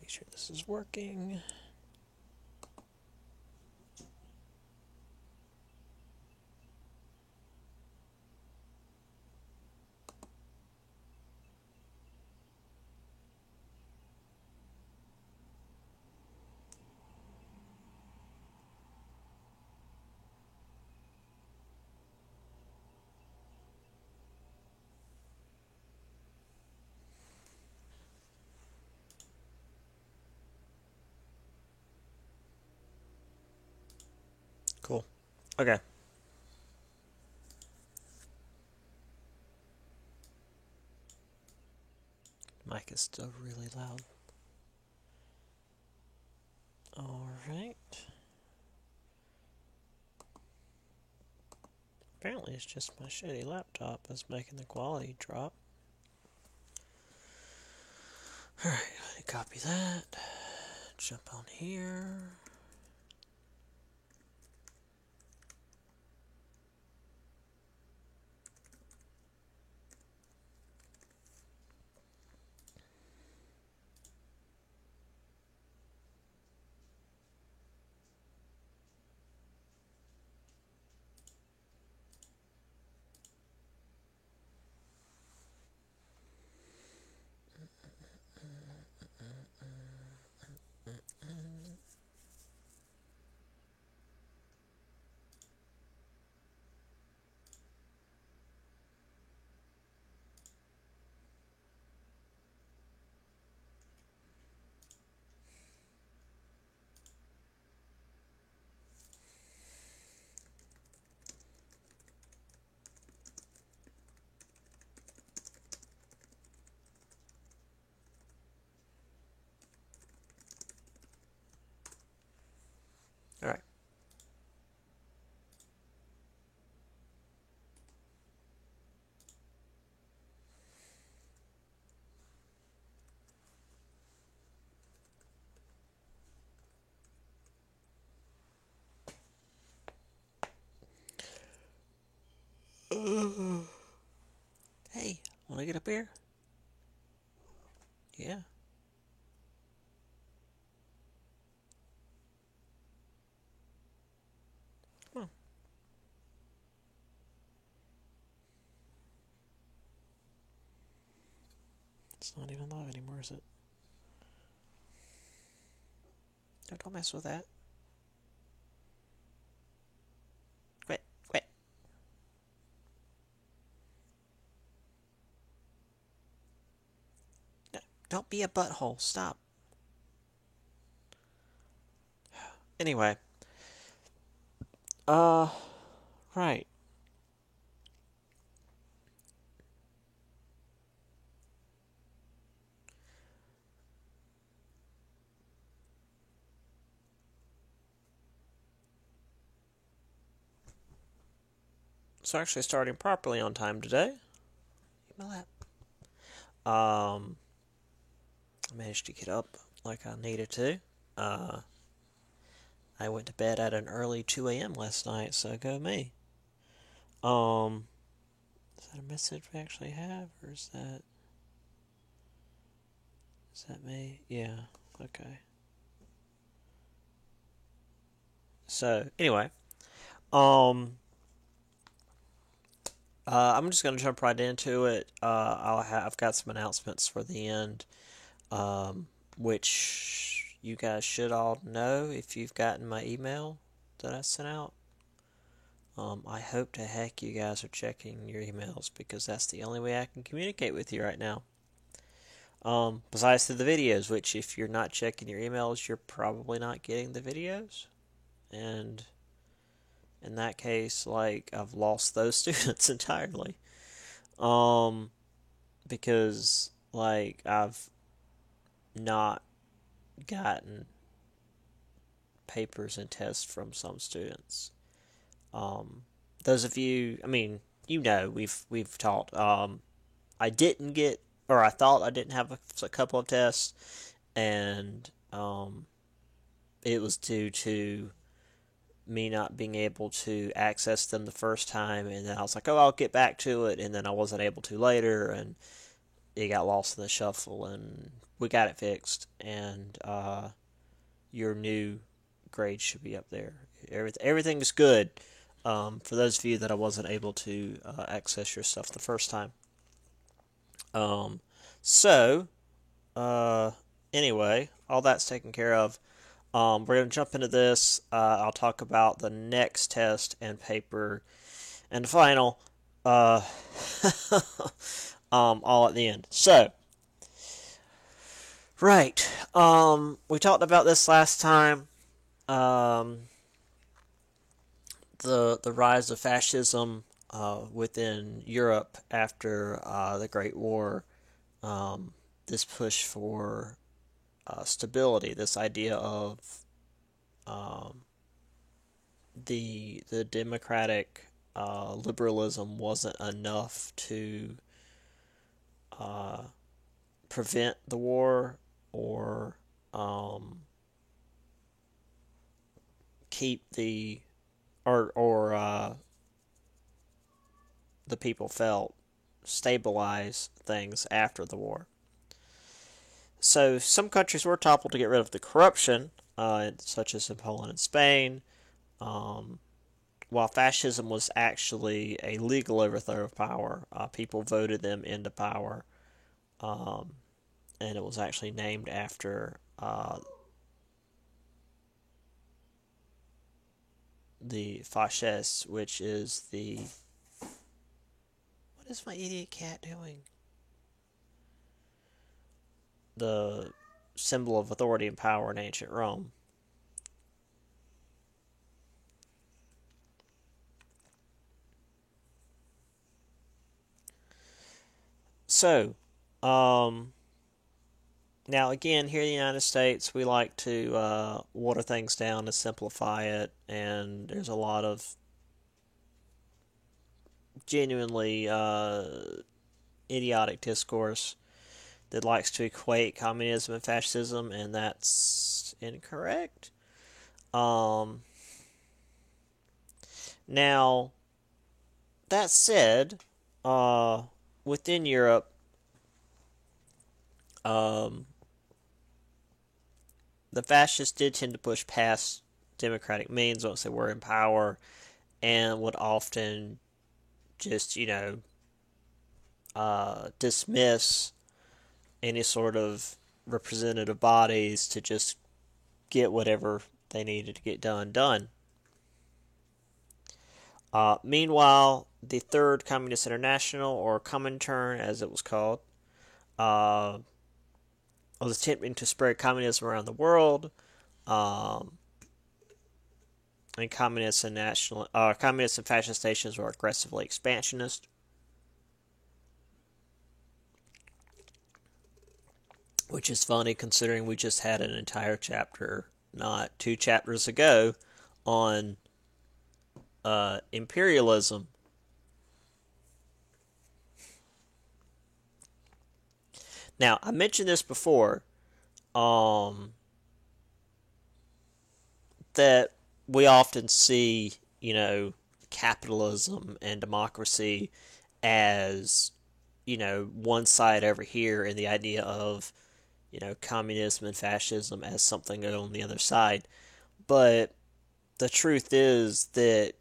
Make sure this is working. Cool. Okay. Mic is still really loud. Alright. Apparently it's just my shitty laptop that's making the quality drop. Alright, copy that. Jump on here. Alright. Hey, wanna get up here? Yeah. Come on. It's not even live anymore, is it? No, don't mess with that. Quit. Quit. No, don't be a butthole. Stop. Anyway. Right. So actually starting properly on time today. Email that. I managed to get up like I needed to. I went to bed at an early 2 a.m. last night, so go me. Is that a message we actually have, or is that me? Yeah, okay. So, anyway, um, I'm just gonna jump right into it. I've got some announcements for the end, which you guys should all know if you've gotten my email that I sent out. I hope to heck you guys are checking your emails because that's the only way I can communicate with you right now. Besides through the videos, which if you're not checking your emails, you're probably not getting the videos. And in that case, like, I've lost those students entirely. Um, because, like, I've not gotten papers and tests from some students. Those of you, I mean, we've talked. I didn't get, or I thought I didn't have a couple of tests, and it was due to me not being able to access them the first time, and then I was like, oh, I'll get back to it, and then I wasn't able to later, and it got lost in the shuffle, and we got it fixed, and your new grade should be up there. Everything is good. For those of you that I wasn't able to access your stuff the first time. Um, so, anyway, all that's taken care of. We're going to jump into this. I'll talk about the next test and paper and final, all at the end. So, right. We talked about this last time. The rise of fascism within Europe after the Great War. This push for stability. This idea of the democratic liberalism wasn't enough to prevent the war or keep the the people felt stabilize things after the war. So some countries were toppled to get rid of the corruption, such as in Poland and Spain, while fascism was actually a legal overthrow of power. People voted them into power, and it was actually named after the fascists, which is the... What is my idiot cat doing? The symbol of authority and power in ancient Rome. So, now again, here in the United States, we like to water things down and simplify it, and there's a lot of genuinely idiotic discourse that likes to equate communism and fascism, and that's incorrect. Now, that said, within Europe, the fascists did tend to push past democratic means once they were in power, and would often just, dismiss any sort of representative bodies to just get whatever they needed to get done. Meanwhile, the Third Communist International, or Comintern as it was called, was attempting to spread communism around the world, and communist and fascist nations were aggressively expansionist. Which is funny considering we just had an entire chapter, not 2 chapters ago, on imperialism. Now, I mentioned this before, that we often see, capitalism and democracy as, one side over here, and the idea of, communism and fascism as something on the other side. But the truth is that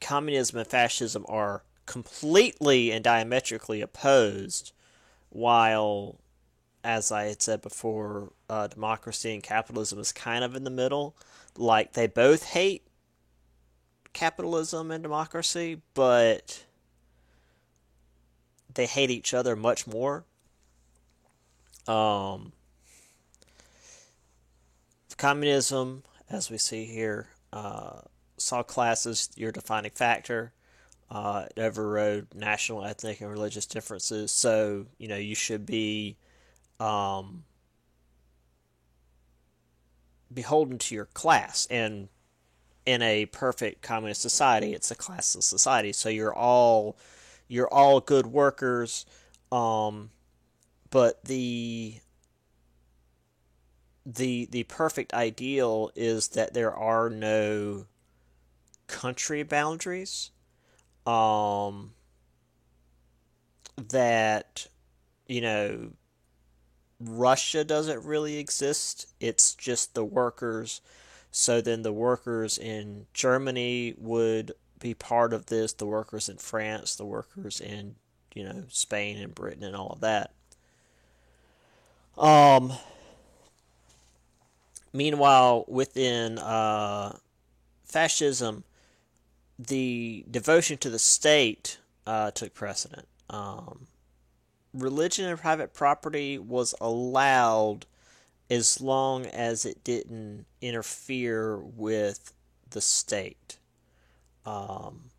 communism and fascism are completely and diametrically opposed, while, as I had said before, democracy and capitalism is kind of in the middle. Like, they both hate capitalism and democracy, but they hate each other much more. Communism, as we see here, saw class as your defining factor. It overrode national, ethnic, and religious differences. So, you should be beholden to your class. And in a perfect communist society, it's a classless society. So you're all good workers. But the perfect ideal is that there are no country boundaries. That you know, Russia doesn't really exist. It's just the workers. So then the workers in Germany would be part of this, the workers in France, the workers in, Spain and Britain and all of that. Um, Meanwhile, within fascism, the devotion to the state took precedent. Religion and private property was allowed as long as it didn't interfere with the state. Um,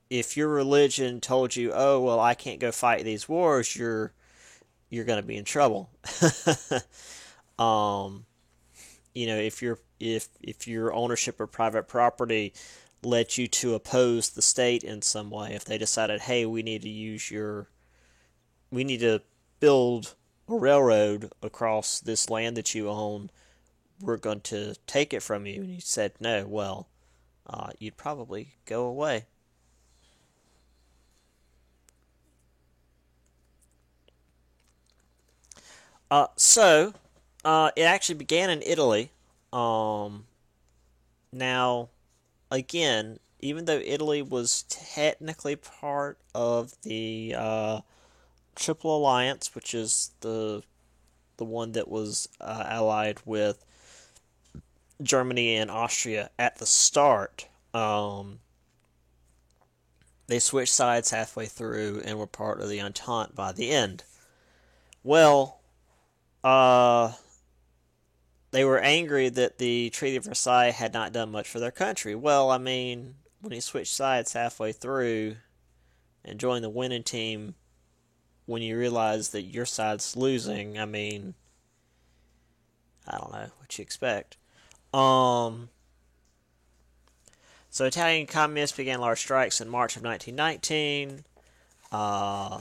if your religion told you, oh well, I can't go fight these wars, you're gonna be in trouble. um, if your ownership of private property led you to oppose the state in some way, if they decided, hey, we need to build a railroad across this land that you own, we're going to take it from you, and you said no, well, you'd probably go away. It actually began in Italy. Um, Now, again, even though Italy was technically part of the Triple Alliance, which is the one that was allied with Germany and Austria at the start, they switched sides halfway through and were part of the Entente by the end. Well, uh, they were angry that the Treaty of Versailles had not done much for their country. Well, I mean, when you switch sides halfway through and join the winning team, when you realize that your side's losing, I mean, I don't know what you expect. Um, so Italian communists began large strikes in March of 1919. Uh,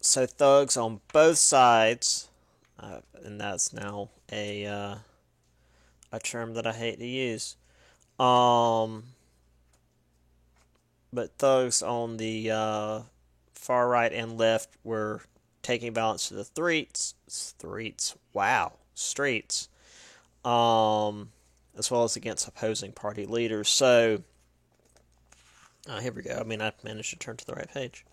so thugs on both sides, and that's now a term that I hate to use. Um, but thugs on the far right and left were taking balance to the streets, as well as against opposing party leaders. So, here we go. I mean, I managed to turn to the right page.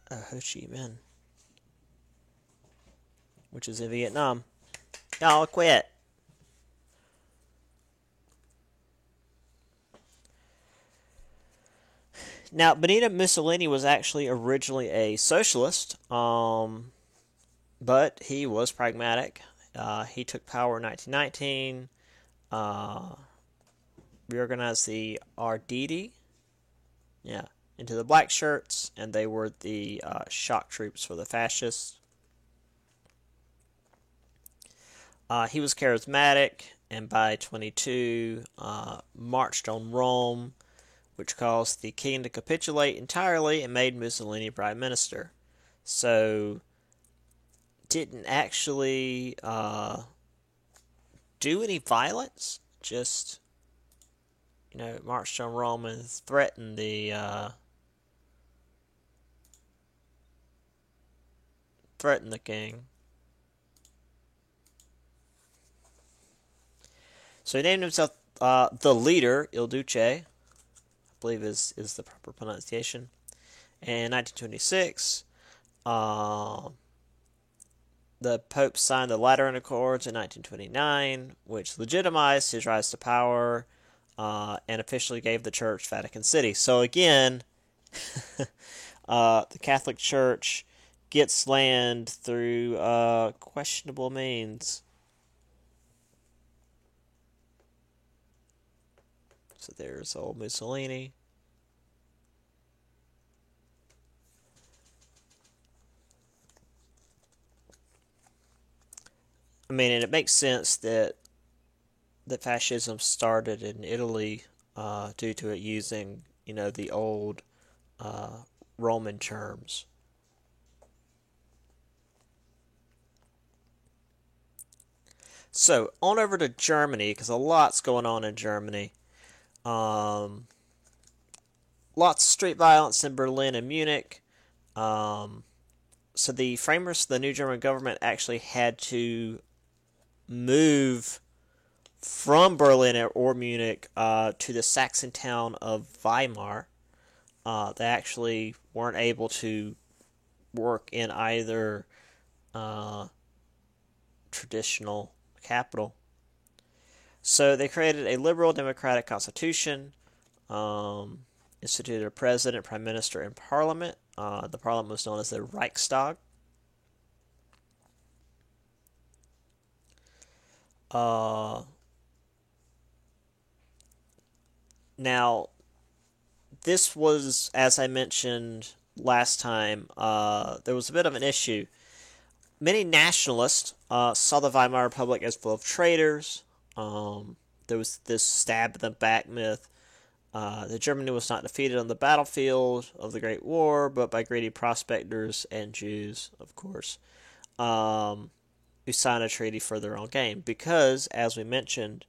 Ho Chi Minh, which is in Vietnam. Y'all quit. Now, Benito Mussolini was actually originally a socialist, but he was pragmatic. He took power in 1919, reorganized the Arditi, into the black shirts, and they were the shock troops for the fascists. He was charismatic, and by 22, marched on Rome, which caused the king to capitulate entirely and made Mussolini prime minister. So, didn't actually do any violence, just, marched on Rome and threatened the king. So he named himself the leader, Il Duce, I believe is the proper pronunciation. And in 1926, the Pope signed the Lateran Accords in 1929, which legitimized his rise to power and officially gave the church Vatican City. So again, the Catholic Church gets land through questionable means. So there's old Mussolini. I mean, and it makes sense that fascism started in Italy due to it using, the old Roman terms. So, on over to Germany, because a lot's going on in Germany. Um, Lots of street violence in Berlin and Munich. So the framers of the new German government actually had to move from Berlin or Munich to the Saxon town of Weimar. They actually weren't able to work in either uh, traditional capital. So they created a liberal democratic constitution, instituted a president, prime minister, and parliament. The parliament was known as the Reichstag. Now, this was, as I mentioned last time, there was a bit of an issue. Many nationalists saw the Weimar Republic as full of traitors. There was this stab in the back myth that Germany was not defeated on the battlefield of the Great War, but by greedy prospectors and Jews, of course, who signed a treaty for their own gain. Because, as we mentioned,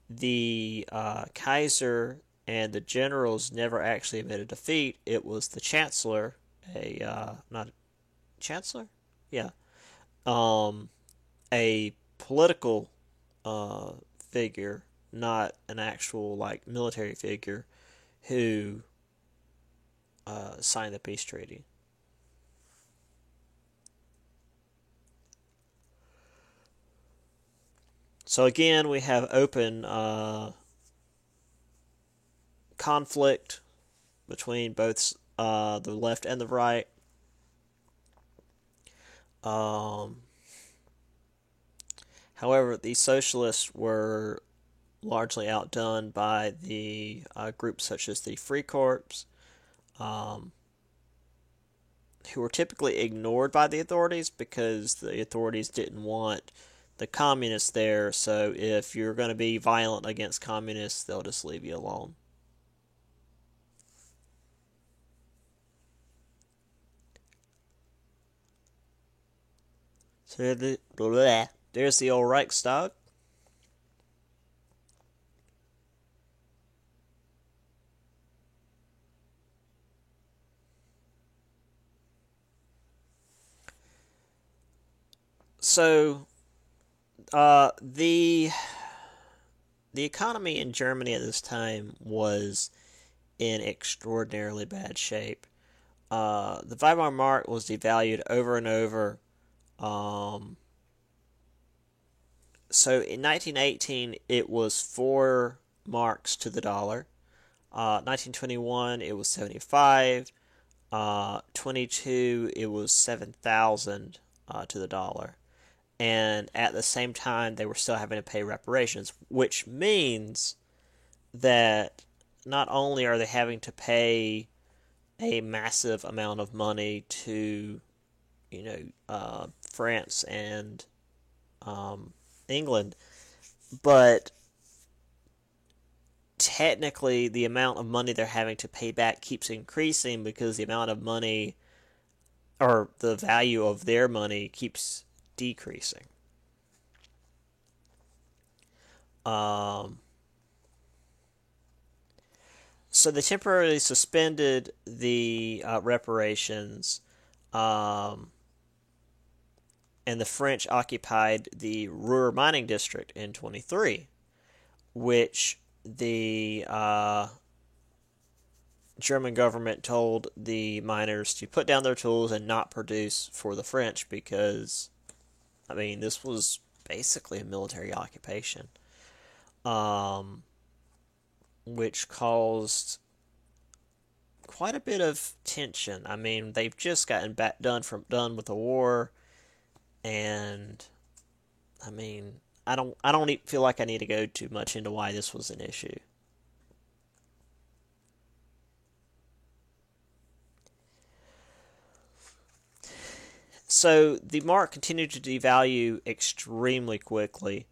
the Kaiser and the generals never actually admitted defeat. It was the Chancellor, not a Chancellor, yeah, a political figure, not an actual like military figure, who signed the peace treaty. So again, we have open conflict between both the left and the right. However, the socialists were largely outdone by the groups such as the Freikorps, who were typically ignored by the authorities because the authorities didn't want the communists there. So if you're going to be violent against communists, they'll just leave you alone. So there's the old Reichstag. So the economy in Germany at this time was in extraordinarily bad shape. The Weimar mark was devalued over and over. So in 1918, it was 4 marks to the dollar. 1921, it was 75. 22, it was 7,000 to the dollar. And at the same time, they were still having to pay reparations, which means that not only are they having to pay a massive amount of money to, France and England, but technically the amount of money they're having to pay back keeps increasing because the amount of money or the value of their money keeps decreasing. So they temporarily suspended the reparations, and the French occupied the Ruhr mining district in 23, which the German government told the miners to put down their tools and not produce for the French because, this was basically a military occupation, which caused quite a bit of tension. They've just gotten done with the war, and I don't feel like I need to go too much into why this was an issue. So the mark continued to devalue extremely quickly.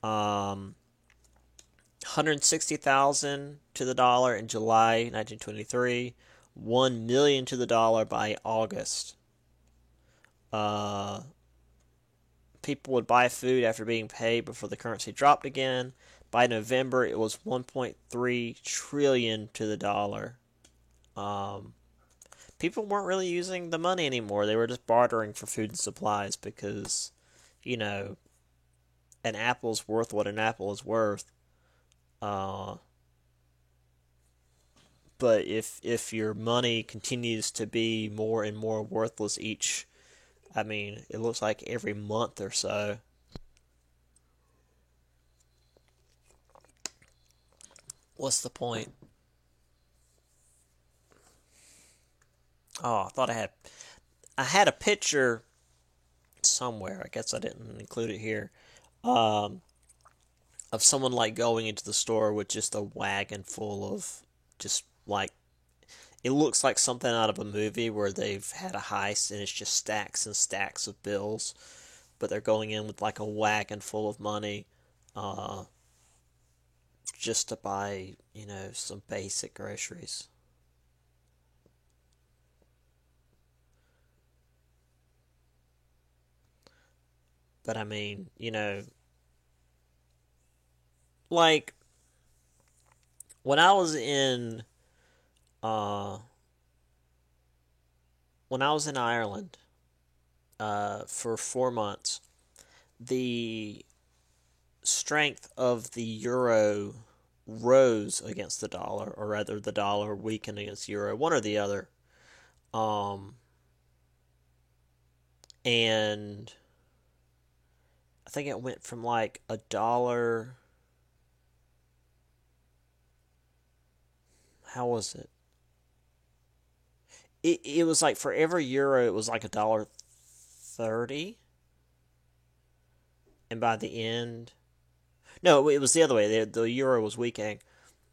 160,000 to the dollar in July 1923, 1 million to the dollar by August. People people would buy food after being paid before the currency dropped again. By November, it was 1.3 trillion to the dollar. Um, People weren't really using the money anymore. They were just bartering for food and supplies because, you know, an apple's worth what an apple is worth. Uh, but if your money continues to be more and more worthless I mean, it looks like every month or so, what's the point? Oh, I had a picture somewhere. I guess I didn't include it here. Um, of someone like going into the store with just a wagon full of just like it looks like something out of a movie where they've had a heist and it's just stacks and stacks of bills, but they're going in with like a wagon full of money, uh, just to buy, some basic groceries. But I mean, like when I was in uh when I was in Ireland for 4 months, the strength of the euro rose against the dollar, or rather, the dollar weakened against the euro, one or the other. Um, and I think it went from like a dollar. How was it? It was like for every euro, it was like $1.30, and by the end, no, it was the other way. The euro was weakening.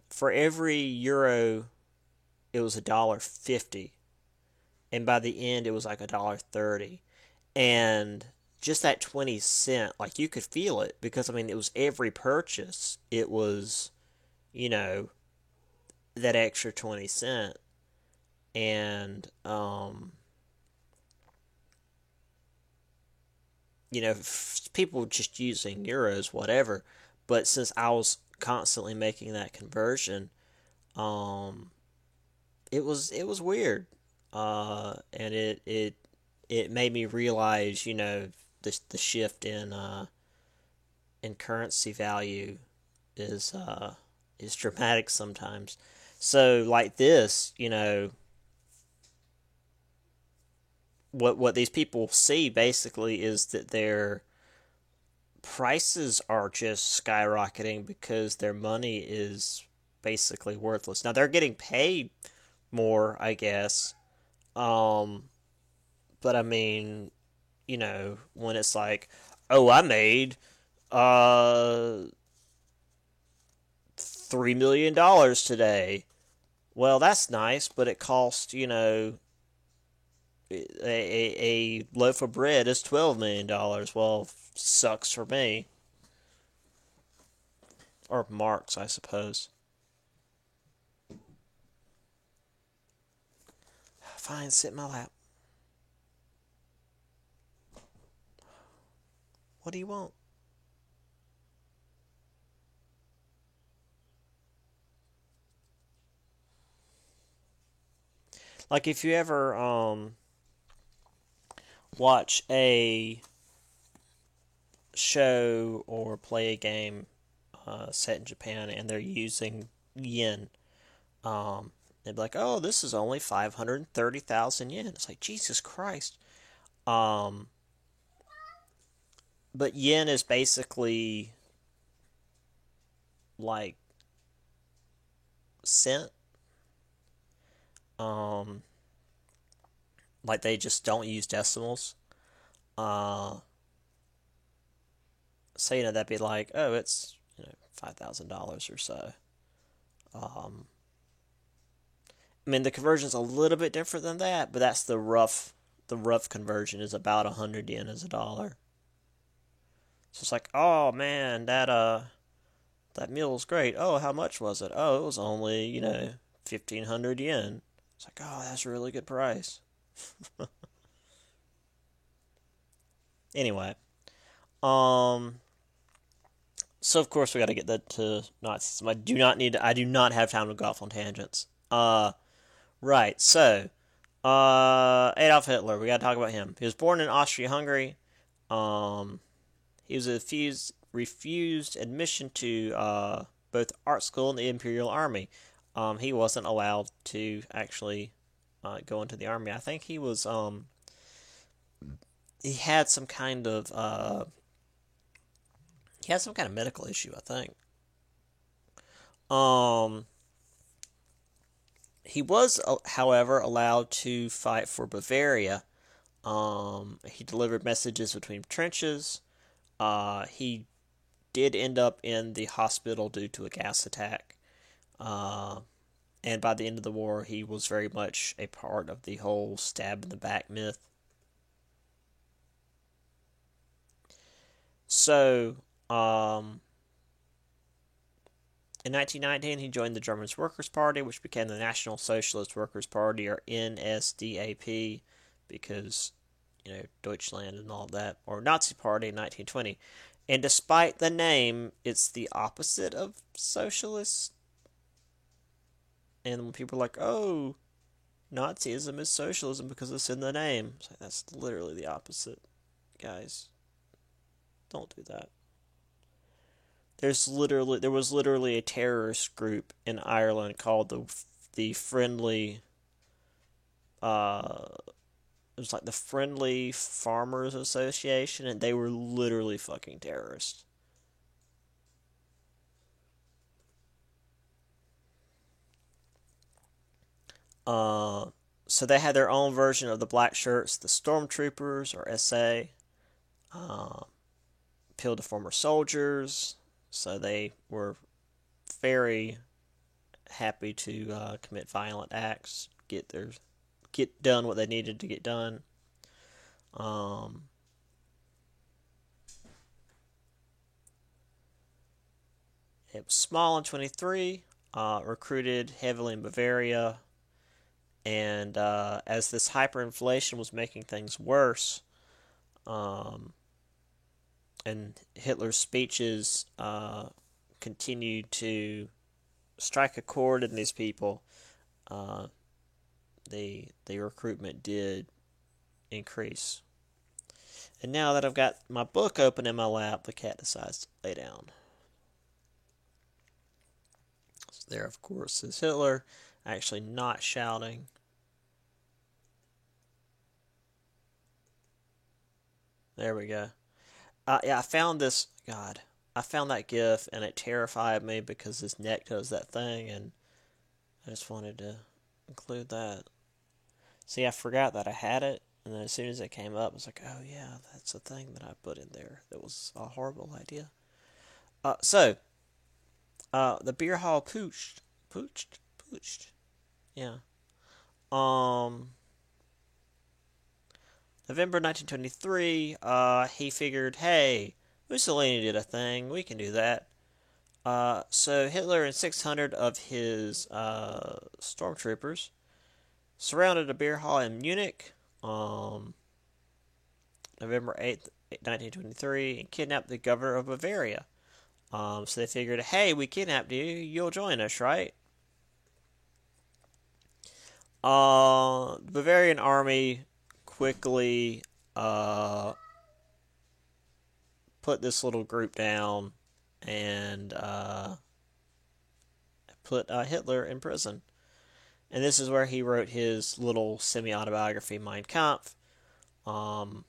For every euro, it was $1.50, and by the end, it was like $1.30, and just that 20 cent, like you could feel it because I mean, it was every purchase. It was, you know, that extra 20 cent, and people just using euros, whatever. But since I was constantly making that conversion, um, it was weird, and it made me realize, the shift in currency value is dramatic sometimes. So like this, what these people see basically is that their prices are just skyrocketing because their money is basically worthless. Now they're getting paid more, I guess. Um, but I mean, when it's like, oh, I made uh $3 million today. Well, that's nice, but it cost, a loaf of bread is $12 million. Well, sucks for me. Or marks, I suppose. Fine, sit in my lap. What do you want? Like if you ever watch a show or play a game set in Japan and they're using yen, they'd be like, "Oh, this is only 530,000 yen." It's like Jesus Christ. Um, but yen is basically like cent. Um, like they just don't use decimals. Uh, so that'd be like, oh, it's $5,000 or so. Um, I mean, the conversion's a little bit different than that, but that's the rough. The rough conversion is about 100 yen as a dollar. So it's like, oh man, that meal was great. Oh, how much was it? Oh, it was only 1,500 yen. It's like, oh, that's a really good price. Anyway, Um, so of course we got to get that to Nazism. I do not have time to go off on tangents. Right. So, Adolf Hitler. We got to talk about him. He was born in Austria-Hungary. Um, he was refused admission to both art school and the Imperial Army. He wasn't allowed to actually go into the army. I think he had some kind of medical issue. I think. Um, he was, however, allowed to fight for Bavaria. He delivered messages between trenches. He did end up in the hospital due to a gas attack. And by the end of the war, he was very much a part of the whole stab in the back myth. So, in 1919, he joined the German Workers' Party, which became the National Socialist Workers' Party, or NSDAP, because, Deutschland and all that, or Nazi Party in 1920. And despite the name, it's the opposite of socialist. And when people are like, oh, Nazism is socialism because it's in the name, it's like, that's literally the opposite, guys. Don't do that. There was literally a terrorist group in Ireland called the Friendly. It was like the Friendly Farmers Association, and they were literally fucking terrorists. So they had their own version of the black shirts, the Stormtroopers, or SA. Appealed to former soldiers, so they were very happy to commit violent acts, get done what they needed to get done. It was small in 23, recruited heavily in Bavaria, and as this hyperinflation was making things worse, and Hitler's speeches continued to strike a chord in these people, the recruitment did increase. And now that I've got my book open in my lap, the cat decides to lay down. So there, of course, is Hitler actually not shouting. There we go. Yeah, I found this. God, I found that GIF and it terrified me because his neck does that thing, and I just wanted to include that. See, I forgot that I had it, and then as soon as it came up, I was like, oh yeah, that's a thing that I put in there. That was a horrible idea. So, the beer hall pooched. Yeah. November 1923, he figured, hey, Mussolini did a thing, we can do that. So Hitler and 600 of his stormtroopers surrounded a beer hall in Munich, November 8th, 1923, and kidnapped the governor of Bavaria. So they figured, hey, we kidnapped you, you'll join us, right? The Bavarian army quickly put this little group down and put Hitler in prison. And this is where he wrote his little semi-autobiography, Mein Kampf, and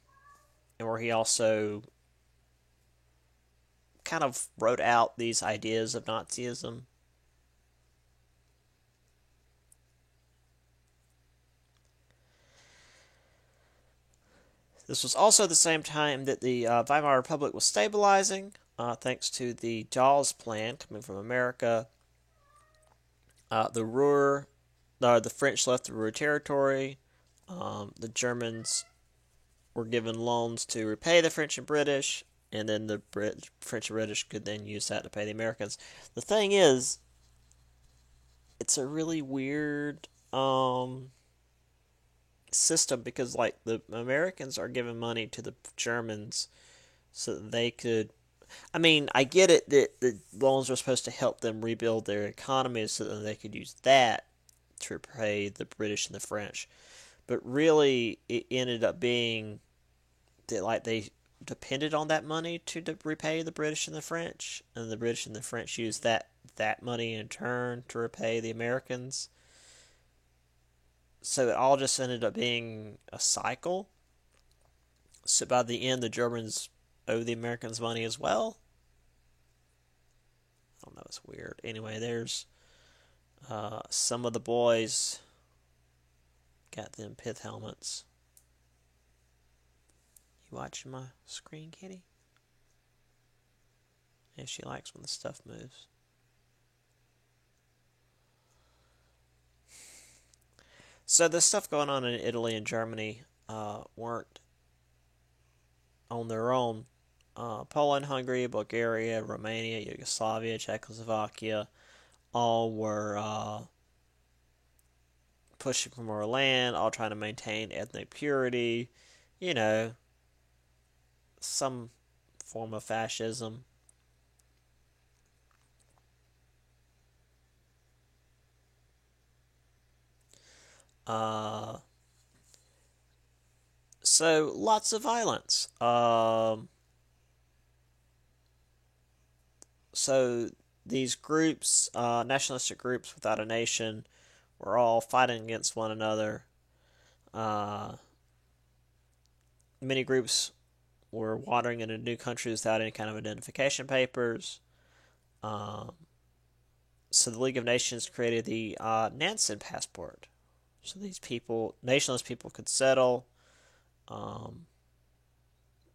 where he also kind of wrote out these ideas of Nazism. This was also the same time that the Weimar Republic was stabilizing, thanks to the Dawes Plan coming from America. The French left the Ruhr territory. The Germans were given loans to repay the French and British, and then the French and British could then use that to pay the Americans. The thing is, it's a really weird system because, like, the Americans are giving money to the Germans so that they could. I mean, I get it that the loans were supposed to help them rebuild their economies so that they could use that to repay the British and the French. But really, it ended up being that like they depended on that money to repay the British and the French, and the British and the French used that money in turn to repay the Americans. So it all just ended up being a cycle. So by the end, the Germans owe the Americans money as well. I don't know, it's weird. Anyway, there's some of the boys got them pith helmets. You watching my screen, kitty? Yeah, she likes when the stuff moves. So the stuff going on in Italy and Germany weren't on their own. Poland, Hungary, Bulgaria, Romania, Yugoslavia, Czechoslovakia all were pushing for more land, all trying to maintain ethnic purity, you know, some form of fascism. Uh, so lots of violence. So these groups, nationalistic groups without a nation, were all fighting against one another. Uh, Many groups were wandering into new countries without any kind of identification papers. Um, so the League of Nations created the Nansen Passport. So these people, nationalist people, could settle, um,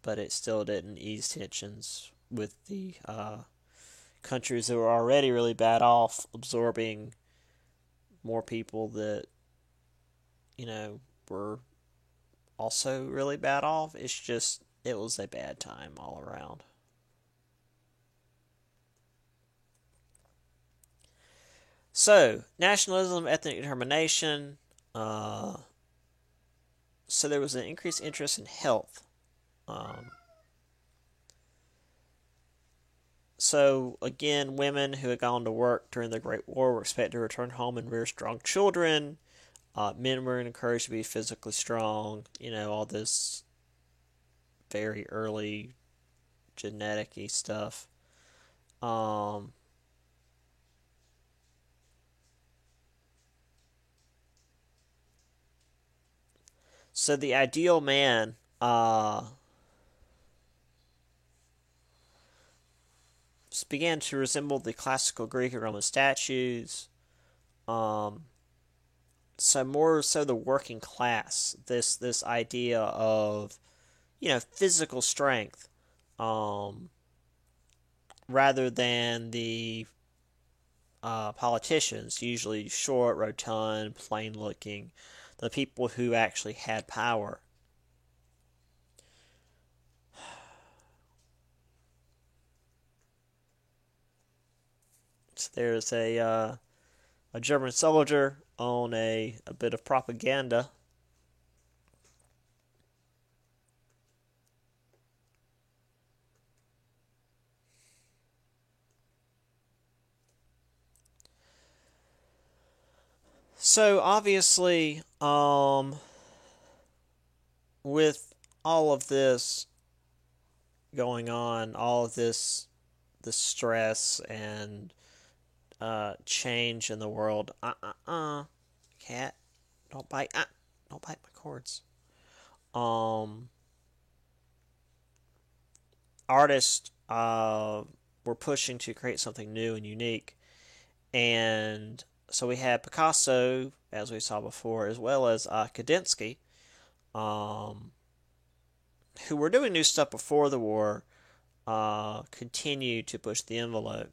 but it still didn't ease tensions with the countries that were already really bad off, absorbing more people that, you know, were also really bad off. It's just, it was a bad time all around. So, nationalism, ethnic determination. So there was an increased interest in health. Um, so again, women who had gone to work during the Great War were expected to return home and rear strong children. Men were encouraged to be physically strong. You know, all this very early genetic-y stuff. Um, so the ideal man began to resemble the classical Greek and Roman statues. Um, so more so the working class. This idea of, you know, physical strength, um, rather than the politicians, usually short, rotund, plain looking, the people who actually had power. So there's a German soldier on a bit of propaganda. So obviously, with all of this going on, all of this stress and change in the world, cat, don't bite, don't bite my cords. Um, Artists were pushing to create something new and unique, and so we had Picasso, as we saw before, as well as Kandinsky, um, who were doing new stuff before the war, continue to push the envelope.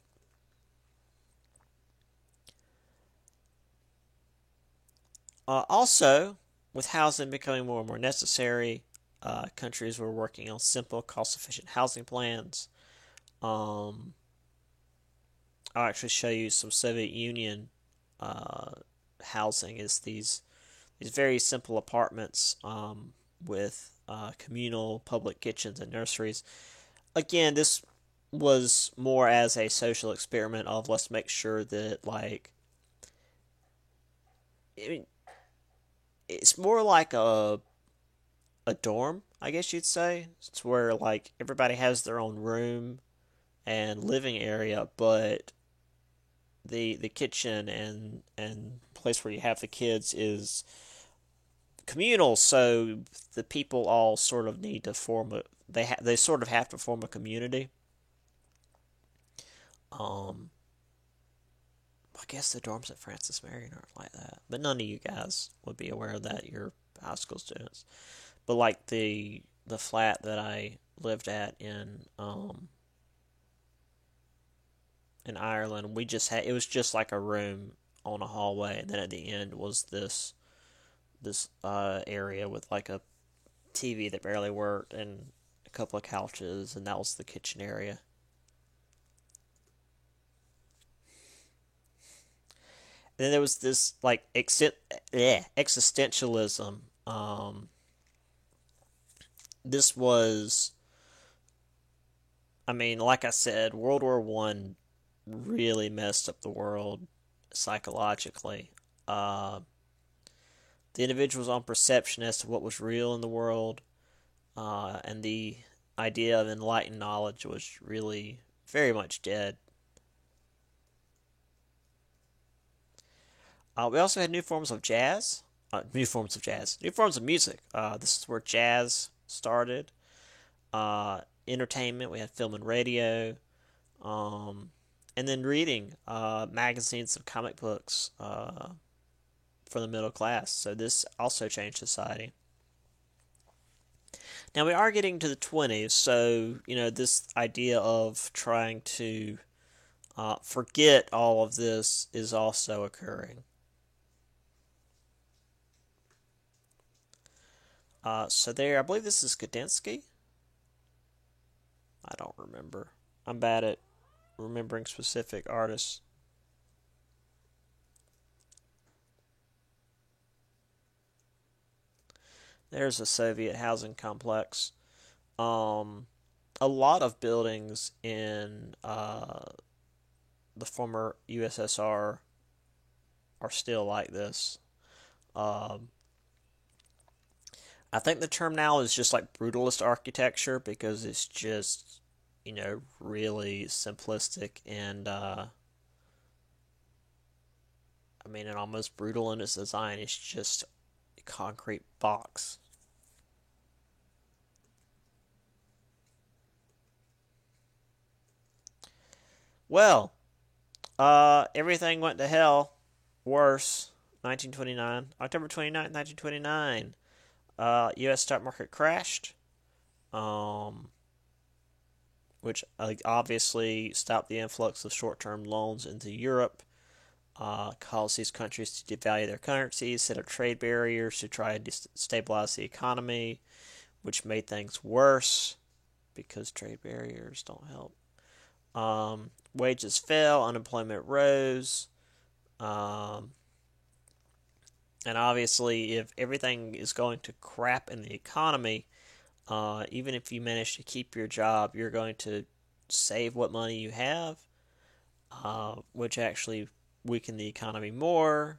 Also, with housing becoming more and more necessary, countries were working on simple, cost-efficient housing plans. Um, I'll actually show you some Soviet Union uh, housing. Is these very simple apartments with communal public kitchens and nurseries. again, this was more as a social experiment of let's make sure that like I mean, it's more like a dorm, I guess you'd say. It's where like everybody has their own room and living area, but the kitchen and place where you have the kids is communal. So the people all sort of need to form a they sort of have to form a community. Um, I guess the dorms at Francis Marion aren't like that, but none of you guys would be aware of that. You're high school students. But like the flat that I lived at in Ireland, we just had it was just like a room on a hallway, and then at the end was this area with like a TV that barely worked and a couple of couches, and that was the kitchen area. And then there was this like existentialism. This was, I mean, like I said, World War I really messed up the world psychologically. Uh, the individual's own perception as to what was real in the world, and the idea of enlightened knowledge was really very much dead. We also had new forms of jazz, new forms of music. This is where jazz started. Entertainment, we had film and radio, um, and then reading magazines of comic books for the middle class. So this also changed society. Now we are getting to the 20s, so this idea of trying to forget all of this is also occurring. So there, I believe this is Kandinsky. I don't remember. I'm bad at remembering specific artists. There's a Soviet housing complex. Um, a lot of buildings in the former USSR are still like this. Um, I think the term now is just like brutalist architecture because it's just, really simplistic and, I mean, and almost brutal in its design. It's just a concrete box. Well, everything went to hell. Worse. 1929. October 29th, 1929. U.S. stock market crashed. Um, which obviously stopped the influx of short-term loans into Europe, caused these countries to devalue their currencies, set up trade barriers to try and stabilize the economy, which made things worse because trade barriers don't help. Wages fell, unemployment rose, um, and obviously, if everything is going to crap in the economy, even if you manage to keep your job, you're going to save what money you have, which actually weaken the economy more.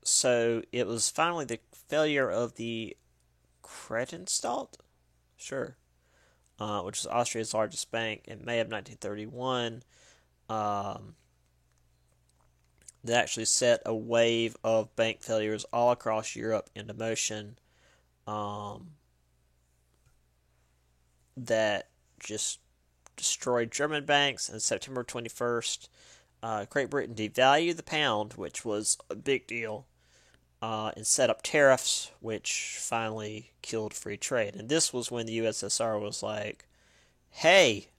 So it was finally the failure of the Kretenstadt, sure, which was Austria's largest bank in May of 1931, um, that actually set a wave of bank failures all across Europe into motion, um, that just destroyed German banks. And September 21st, Great Britain devalued the pound, which was a big deal, and set up tariffs, which finally killed free trade. And this was when the USSR was like, hey,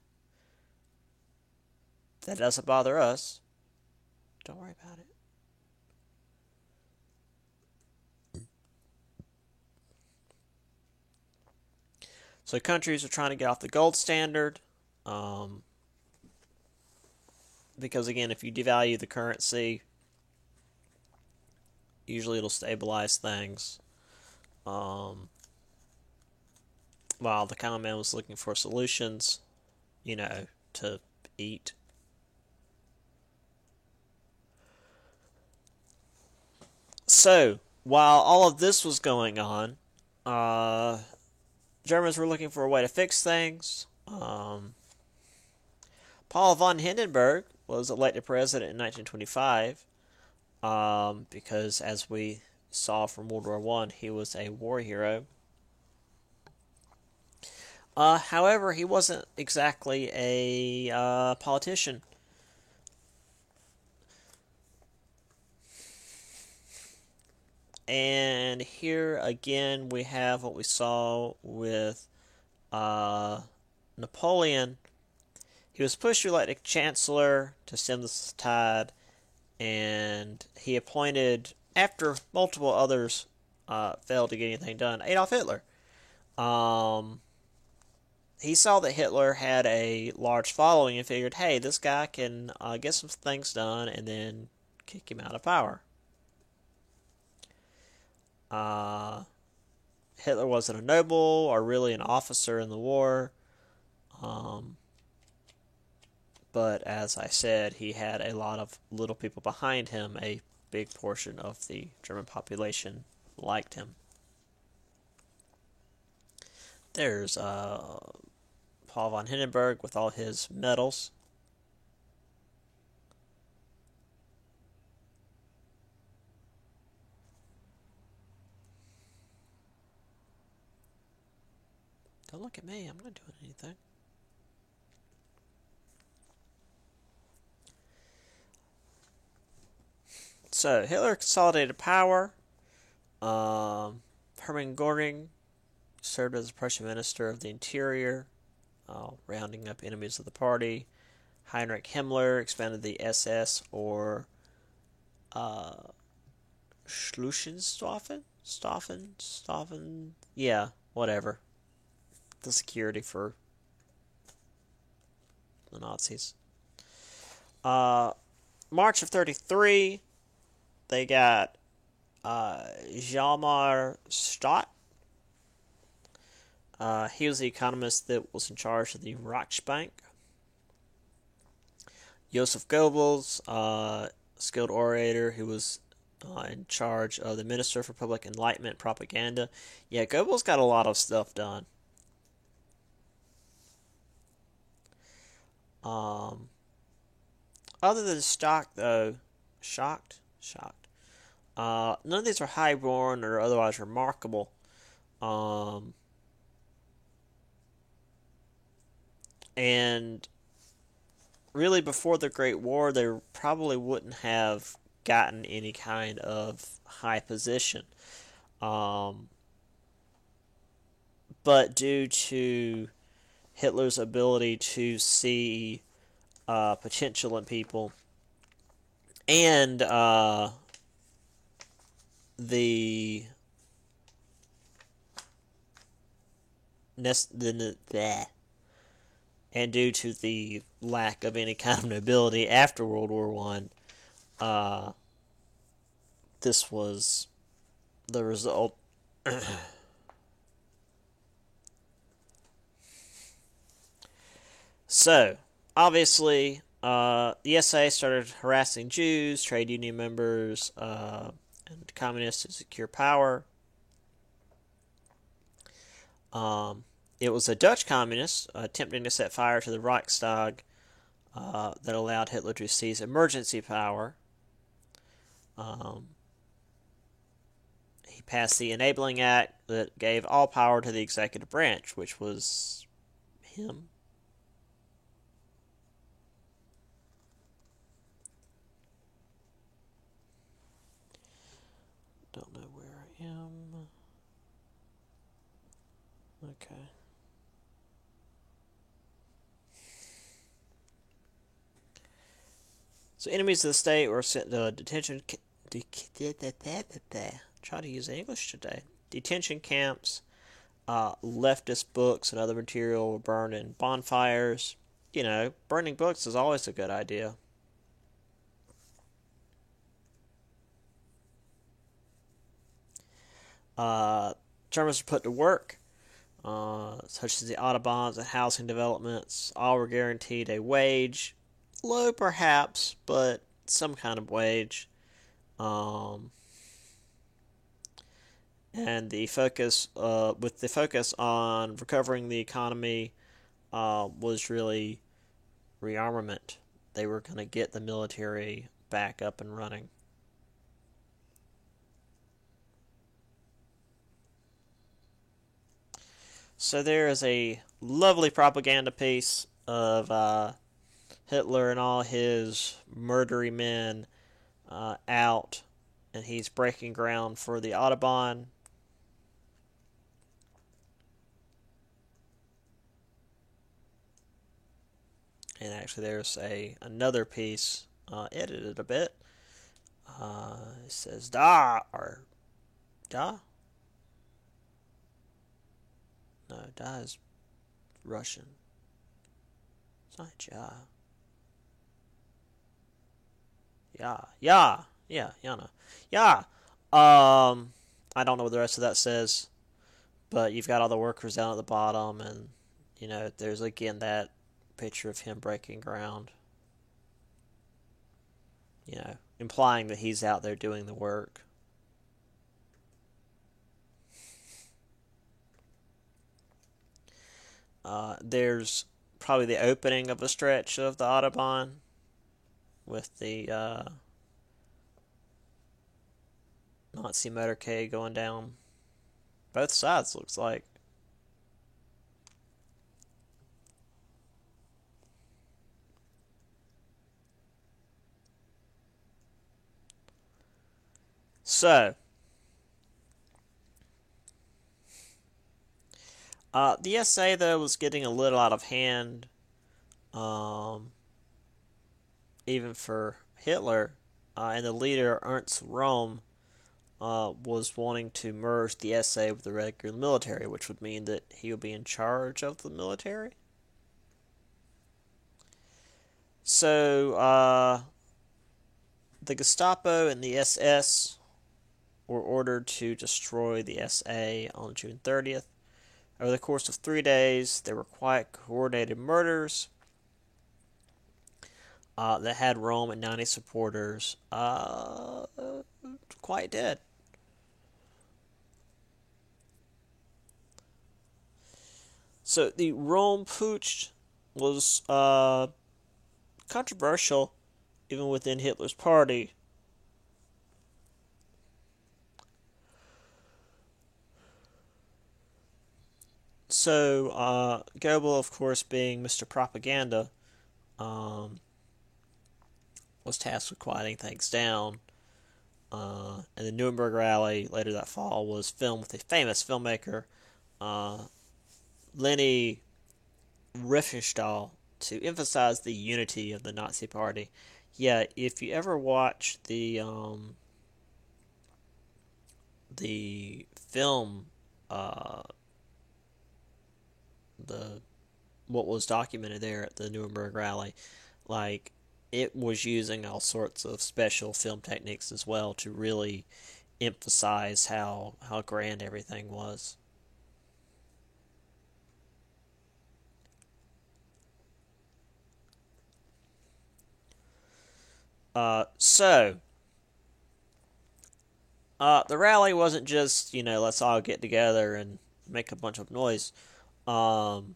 that doesn't bother us. Don't worry about it. So countries are trying to get off the gold standard, um, because again, if you devalue the currency, usually it'll stabilize things. Um, while the common man was looking for solutions, to eat. So, while all of this was going on, Germans were looking for a way to fix things. Paul von Hindenburg was elected president in 1925 because, as we saw from World War I, he was a war hero. However, he wasn't exactly a politician. And here again we have what we saw with Napoleon. He was pushed to elect a chancellor to stem the tide, and he appointed, after multiple others failed to get anything done, Adolf Hitler. He saw that Hitler had a large following and figured, hey, this guy can get some things done and then kick him out of power. Hitler wasn't a noble or really an officer in the war. But as I said, he had a lot of little people behind him. A big portion of the German population liked him. There's Paul von Hindenburg with all his medals. Don't look at me, I'm not doing anything. So, Hitler consolidated power. Hermann Göring served as the Prussian Minister of the Interior, rounding up enemies of the party. Heinrich Himmler expanded the SS, or Schlussstoffe? Stoffen? Yeah, whatever. The security for the Nazis. March of 1933, they got Hjalmar Stott. He was the economist that was in charge of the Reichsbank. Joseph Goebbels, skilled orator who was in charge of the Minister for Public Enlightenment Propaganda. Yeah, Goebbels got a lot of stuff done. Other than Stock, though, shocked. None of these are highborn or otherwise remarkable. And really, before the Great War, they probably wouldn't have gotten any kind of high position. But due to Hitler's ability to see potential in people, and and due to the lack of any kind of nobility after World War One, this was the result. So, obviously, the SA started harassing Jews, trade union members, and communists to secure power. It was a Dutch communist attempting to set fire to the Reichstag that allowed Hitler to seize emergency power. He passed the Enabling Act that gave all power to the executive branch, which was him. Don't know where I am. Okay. So enemies of the state were sent to detention. Try to use English today. Detention camps. Leftist books and other material were burned in bonfires. Burning books is always a good idea. Germans were put to work. such as the Autobahns and housing developments. All were guaranteed a wage, low perhaps, but some kind of wage. Um, and the focus, with the focus on recovering the economy, was really rearmament. They were going to get the military back up and running. So there is a lovely propaganda piece of Hitler and all his murdery men out, and he's breaking ground for the Autobahn. And actually, there's another piece edited a bit. It says "da" or "da." No, "da" is Russian. It's not "ja." Yeah, Yana, yeah. I don't know what the rest of that says, but you've got all the workers down at the bottom, and there's again that picture of him breaking ground. Implying that he's out there doing the work. There's probably the opening of a stretch of the Autobahn with the Nazi motorcade going down both sides, looks like. So, the SA, though, was getting a little out of hand, um, even for Hitler, and the leader, Ernst Röhm, was wanting to merge the SA with the regular military, which would mean that he would be in charge of the military. So, the Gestapo and the SS were ordered to destroy the SA on June 30th. Over the course of 3 days, there were quite coordinated murders that had Röhm and 90 supporters quite dead. So the Röhm Putsch was controversial even within Hitler's party. So Goebbels, of course, being Mr. Propaganda, was tasked with quieting things down. And the Nuremberg rally later that fall was filmed with a famous filmmaker, Leni Riefenstahl, to emphasize the unity of the Nazi Party. Yeah, if you ever watch the film, the what was documented there at the Nuremberg rally, like it was using all sorts of special film techniques as well to really emphasize how grand everything was. So the rally wasn't just let's all get together and make a bunch of noise. Um,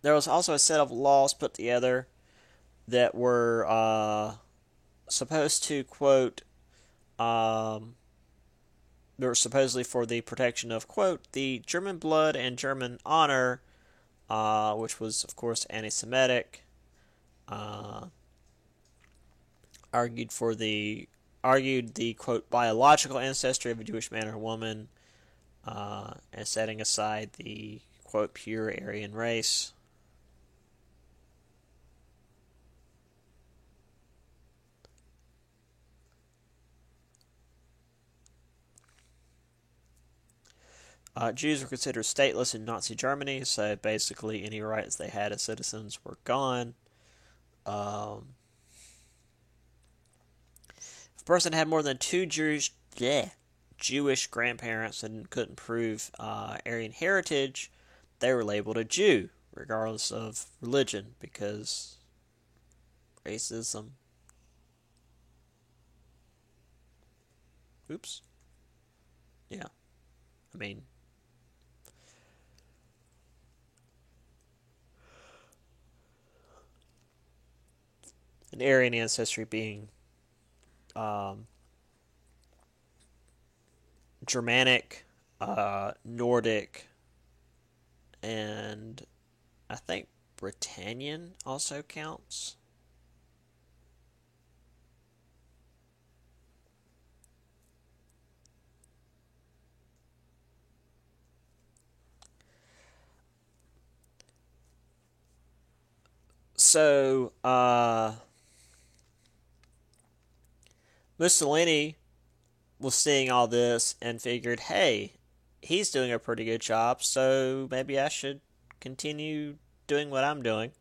there was also a set of laws put together that were supposed to quote. They were supposedly for the protection of quote the German blood and German honor, which was of course anti-Semitic. Uh, argued the quote biological ancestry of a Jewish man or woman, and setting aside the quote pure Aryan race. Jews were considered stateless in Nazi Germany, so basically any rights they had as citizens were gone. If a person had more than two Jewish Jewish grandparents and couldn't prove Aryan heritage, they were labeled a Jew, regardless of religion, because racism. Oops. Yeah. I mean, an Aryan ancestry being um, Germanic, Nordic, and I think Britannian also counts. So, Mussolini was seeing all this and figured, hey, he's doing a pretty good job, so maybe I should continue doing what I'm doing.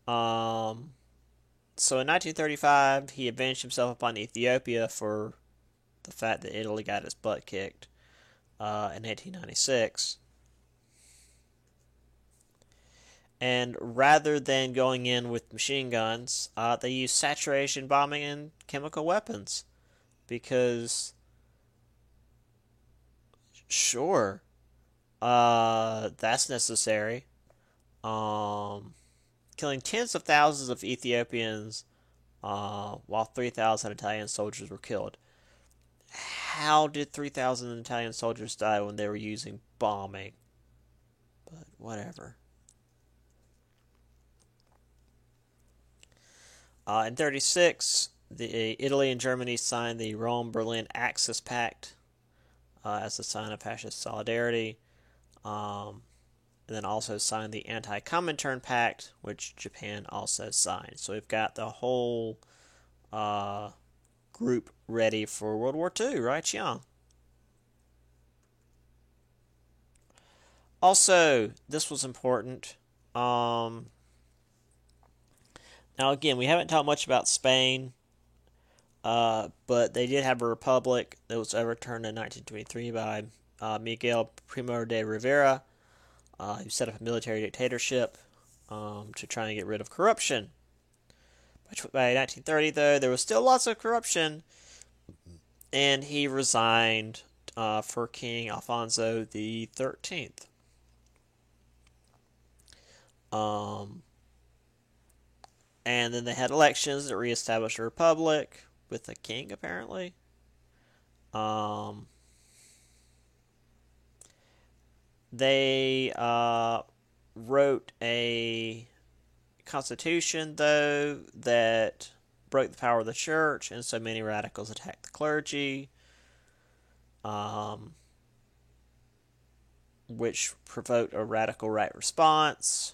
Um, so in 1935, he avenged himself upon Ethiopia for the fact that Italy got its butt kicked in 1896. And rather than going in with machine guns, they used saturation bombing and chemical weapons. Because, sure, that's necessary. Um, Killing tens of thousands of Ethiopians while 3,000 Italian soldiers were killed. How did 3,000 Italian soldiers die when they were using bombing? But whatever. In 36, Italy and Germany signed the Rome-Berlin Axis Pact as a sign of fascist solidarity. And then also signed the Anti-Comintern Pact, which Japan also signed. So we've got the whole group ready for World War II, right, Xiang? Also, this was important. Now, again, we haven't talked much about Spain, but they did have a republic that was overturned in 1923 by Miguel Primo de Rivera, who set up a military dictatorship to try and get rid of corruption. By 1930, though, there was still lots of corruption, and he resigned for King Alfonso the 13th. And then they had elections that reestablished a republic with a king, apparently. They wrote a constitution, though, that broke the power of the church, and so many radicals attacked the clergy, which provoked a radical right response.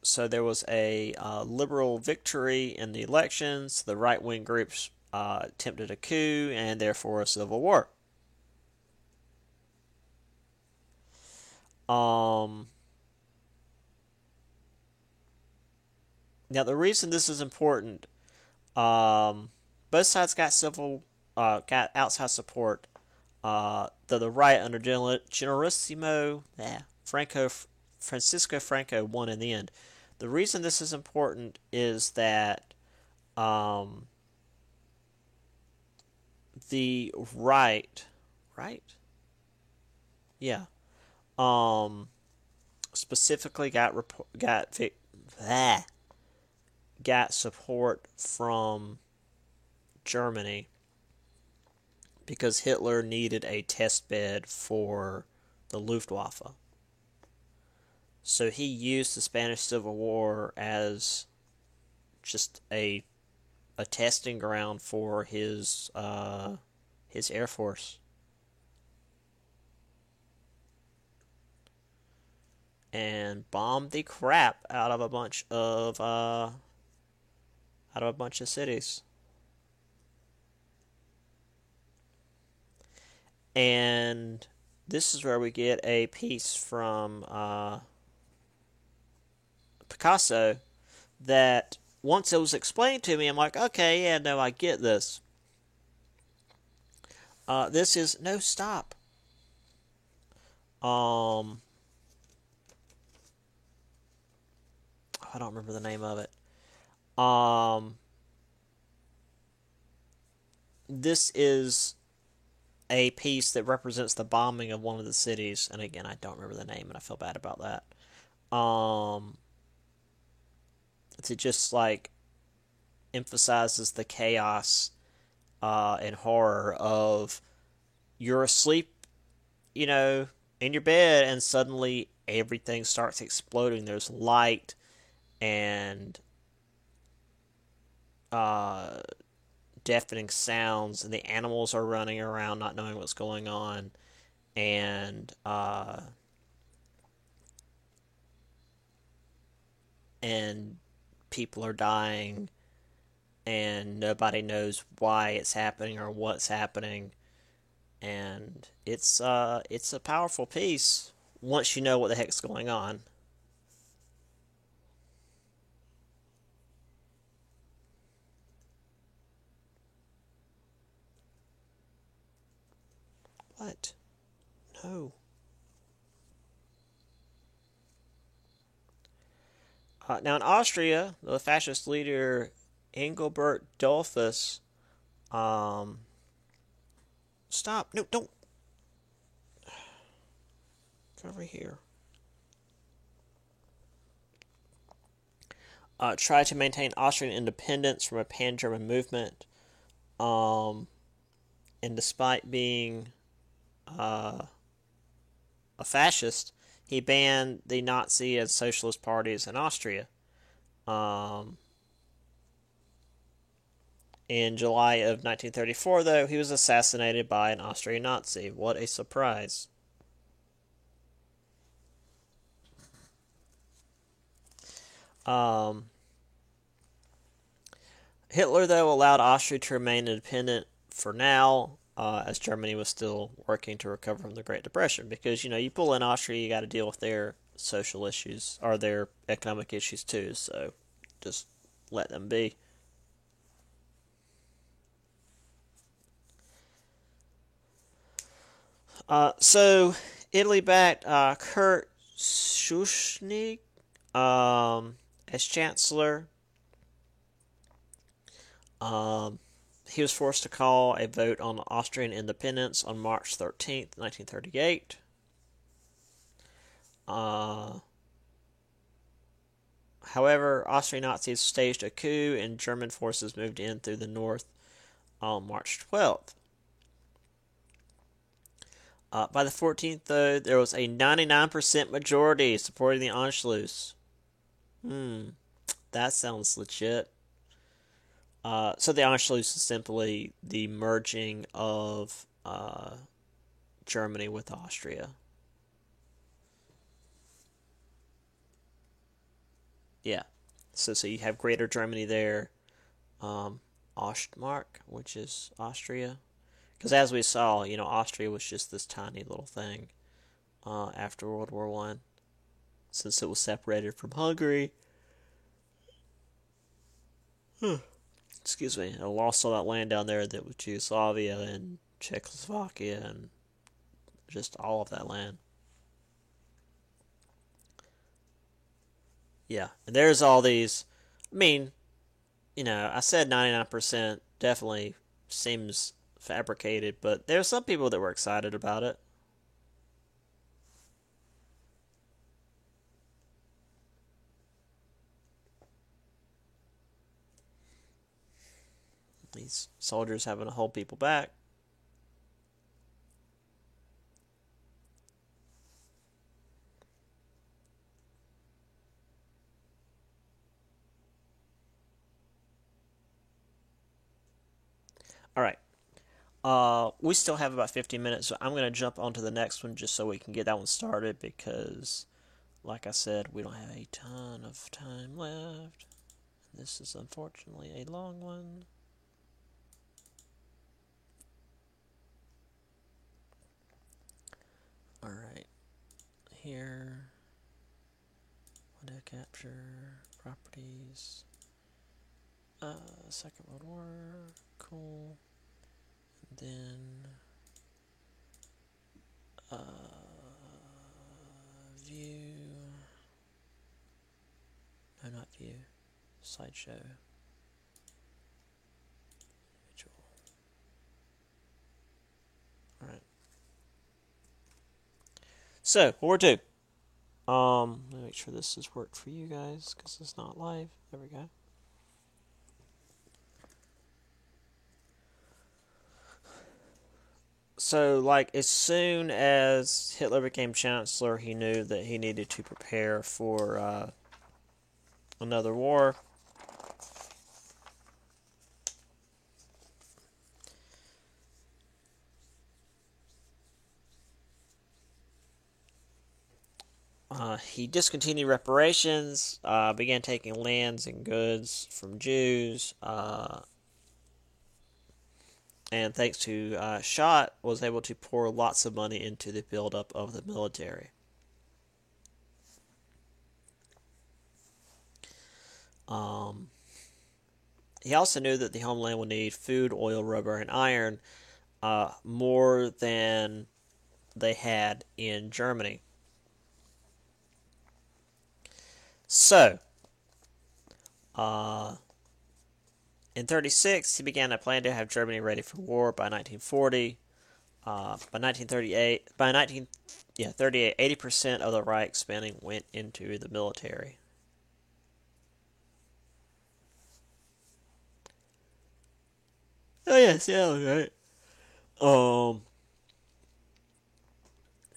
So there was a liberal victory in the elections. The right-wing groups attempted a coup and therefore a civil war. Now the reason this is important, both sides got outside support. The right under Generalissimo Francisco Franco won in the end. The reason this is important is that the right, yeah, specifically got support from Germany because Hitler needed a test bed for the Luftwaffe. So he used the Spanish Civil War as just a testing ground for his Air Force. And bombed the crap out of a bunch of cities. And this is where we get a piece from Picasso that once it was explained to me, I'm like, okay, yeah, no, I get this. This is no stop. I don't remember the name of it. This is a piece that represents the bombing of one of the cities, and again, I don't remember the name, and I feel bad about that. It just like emphasizes the chaos and horror of you're asleep, you know, in your bed, and suddenly everything starts exploding. There's light and uh, deafening sounds, and the animals are running around not knowing what's going on, and people are dying, and nobody knows why it's happening or what's happening. And it's a powerful piece once you know what the heck's going on. What? No. Now in Austria, the fascist leader Engelbert Dollfuss, um, stop! No, don't. It's over here. Tried to maintain Austrian independence from a pan-German movement, um, and despite being uh, a fascist, he banned the Nazi and socialist parties in Austria. Um, in July of 1934, though, he was assassinated by an Austrian Nazi. What a surprise. Um, Hitler, though, allowed Austria to remain independent for now, as Germany was still working to recover from the Great Depression. Because, you pull in Austria, you got to deal with their social issues, or their economic issues too, so just let them be. So, Italy backed Kurt Schuschnigg as chancellor. Um, he was forced to call a vote on Austrian independence on March 13th, 1938. However, Austrian Nazis staged a coup and German forces moved in through the north on March 12th. By the 14th, though, there was a 99% majority supporting the Anschluss. That sounds legit. So the Anschluss is simply the merging of Germany with Austria. Yeah. So you have Greater Germany there, Ostmark, which is Austria. Because as we saw, Austria was just this tiny little thing after World War One, since it was separated from Hungary. Excuse me, I lost all that land down there that was Yugoslavia and Czechoslovakia and just all of that land. Yeah, and there's all these. I mean, I said 99% definitely seems fabricated, but there's some people that were excited about it. These soldiers having to hold people back. All right. We still have about 15 minutes, so I'm going to jump onto the next one just so we can get that one started because, like I said, we don't have a ton of time left. This is unfortunately a long one. All right. Here. Window capture. Properties. Second World War, cool. And then view. No, not view. Slideshow. Individual. Alright. So, World War II. Let me make sure this has worked for you guys, because it's not live. There we go. So, like, as soon as Hitler became chancellor, he knew that he needed to prepare for another war. He discontinued reparations, began taking lands and goods from Jews, and thanks to Schott, was able to pour lots of money into the buildup of the military. He also knew that the homeland would need food, oil, rubber, and iron more than they had in Germany. So, in 1936, he began a plan to have Germany ready for war by 1940. By 1938, 80% of the Reich spending went into the military. Oh yes, yeah, right.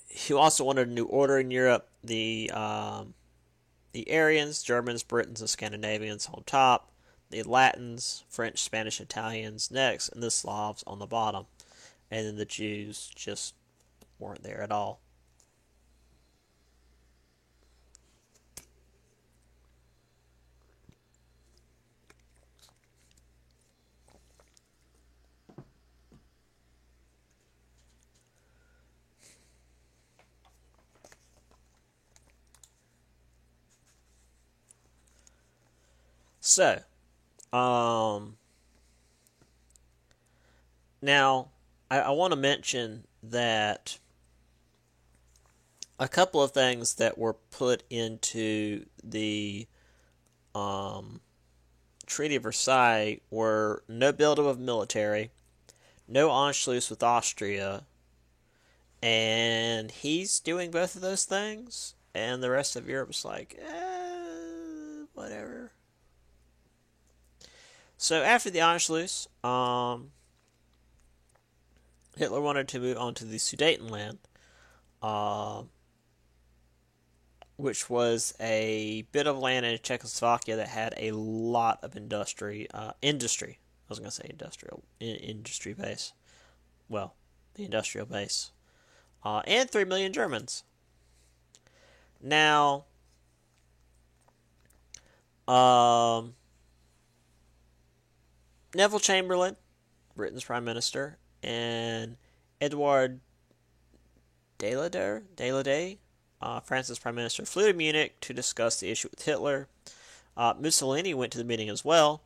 He also wanted a new order in Europe. The Aryans, Germans, Britons, and Scandinavians on top. The Latins, French, Spanish, Italians next, and the Slavs on the bottom. And then the Jews just weren't there at all. So, now I want to mention that a couple of things that were put into the Treaty of Versailles were no buildup of military, no Anschluss with Austria, and he's doing both of those things, and the rest of Europe's like, whatever. So after the Anschluss, Hitler wanted to move on to the Sudetenland, which was a bit of land in Czechoslovakia that had a lot of industry. I was going to say industry base. Well, the industrial base. And 3 million Germans. Now, Neville Chamberlain, Britain's Prime Minister, and Edouard Daladier, France's Prime Minister, flew to Munich to discuss the issue with Hitler. Mussolini went to the meeting as well.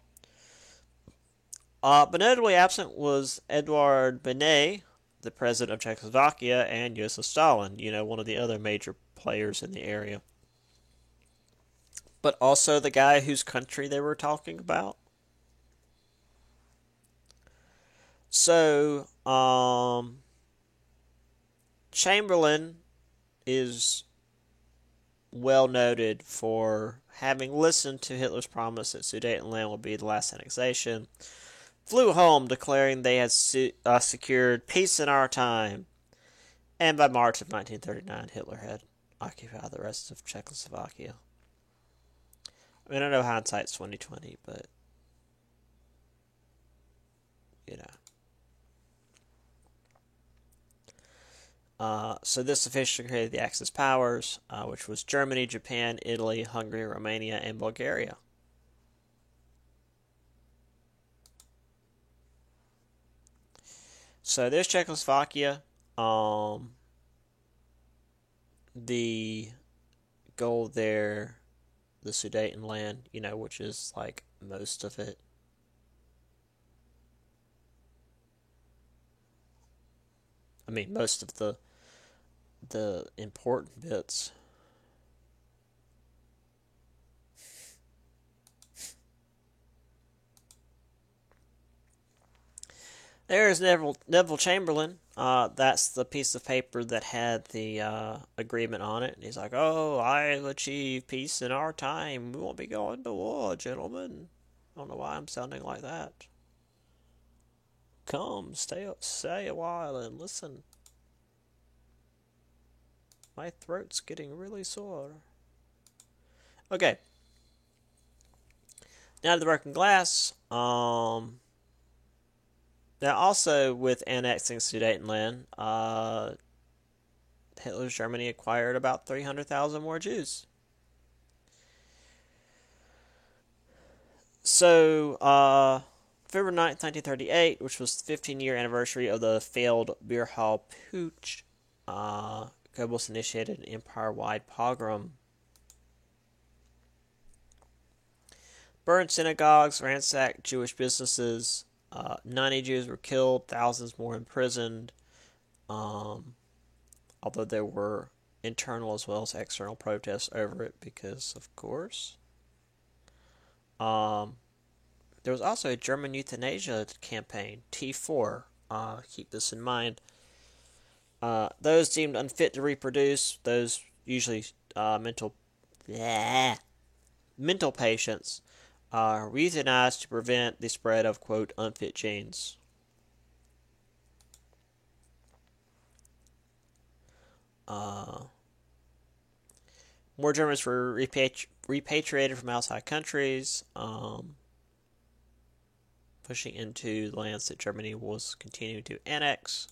But notably absent was Edouard Benet, the president of Czechoslovakia, and Joseph Stalin, one of the other major players in the area. But also the guy whose country they were talking about. So, Chamberlain is well noted for having listened to Hitler's promise that Sudetenland would be the last annexation, flew home declaring they had secured peace in our time, and by March of 1939, Hitler had occupied the rest of Czechoslovakia. I mean, I know hindsight's 2020, but so this officially created the Axis powers, which was Germany, Japan, Italy, Hungary, Romania, and Bulgaria. So there's Czechoslovakia. The goal there, the Sudetenland, which is like most of it, I mean, most of the important bits. There's Neville Chamberlain. That's the piece of paper that had the agreement on it. And he's like, "Oh, I'll achieve peace in our time. We won't be going to war, gentlemen." I don't know why I'm sounding like that. Come, stay a while and listen. My throat's getting really sore. Okay. Now to the broken glass. Now, also with annexing Sudetenland, Hitler's Germany acquired about 300,000 more Jews. So, February 9th, 1938, which was the 15-year anniversary of the failed Beer Hall Putsch, Goebbels initiated an empire-wide pogrom. Burned synagogues, ransacked Jewish businesses. 90 Jews were killed, thousands more imprisoned, although there were internal as well as external protests over it because, of course. There was also a German euthanasia campaign, T4. Keep this in mind. Those deemed unfit to reproduce, those usually mental patients, were euthanized to prevent the spread of, quote, unfit genes. More Germans were repatriated from outside countries, pushing into the lands that Germany was continuing to annex.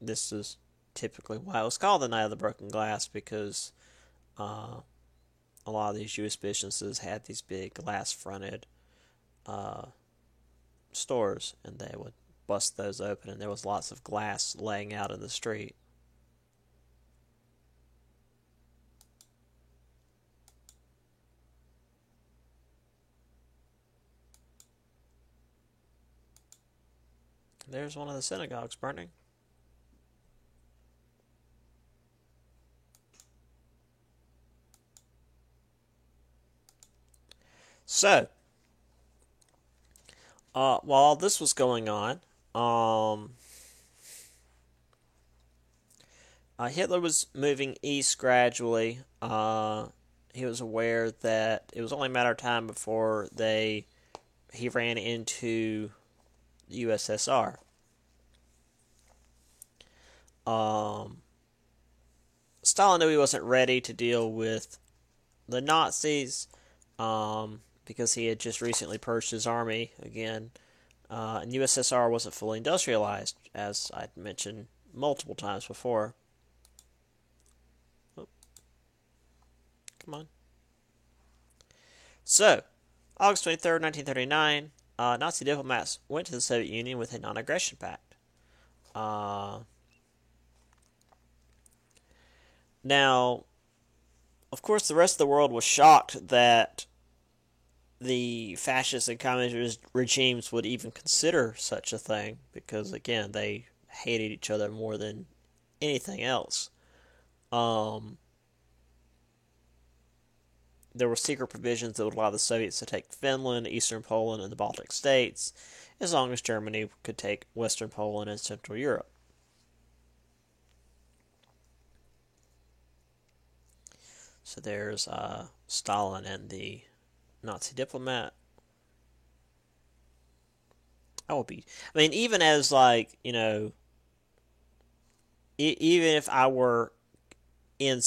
This is typically why it was called the Night of the Broken Glass, because a lot of these Jewish businesses had these big glass-fronted stores, and they would bust those open, and there was lots of glass laying out in the street. There's one of the synagogues burning. So, while all this was going on, Hitler was moving east gradually. He was aware that it was only a matter of time before he ran into the USSR. Stalin knew he wasn't ready to deal with the Nazis, because he had just recently purged his army again, and USSR wasn't fully industrialized, as I'd mentioned multiple times before. Oh. Come on. So, August 23rd, 1939, Nazi diplomats went to the Soviet Union with a non-aggression pact. Now, of course, the rest of the world was shocked that the fascist and communist regimes would even consider such a thing, because, again, they hated each other more than anything else. There were secret provisions that would allow the Soviets to take Finland, Eastern Poland, and the Baltic states, as long as Germany could take Western Poland and Central Europe. So there's Stalin and the Nazi diplomat. Even as, like, even if I were in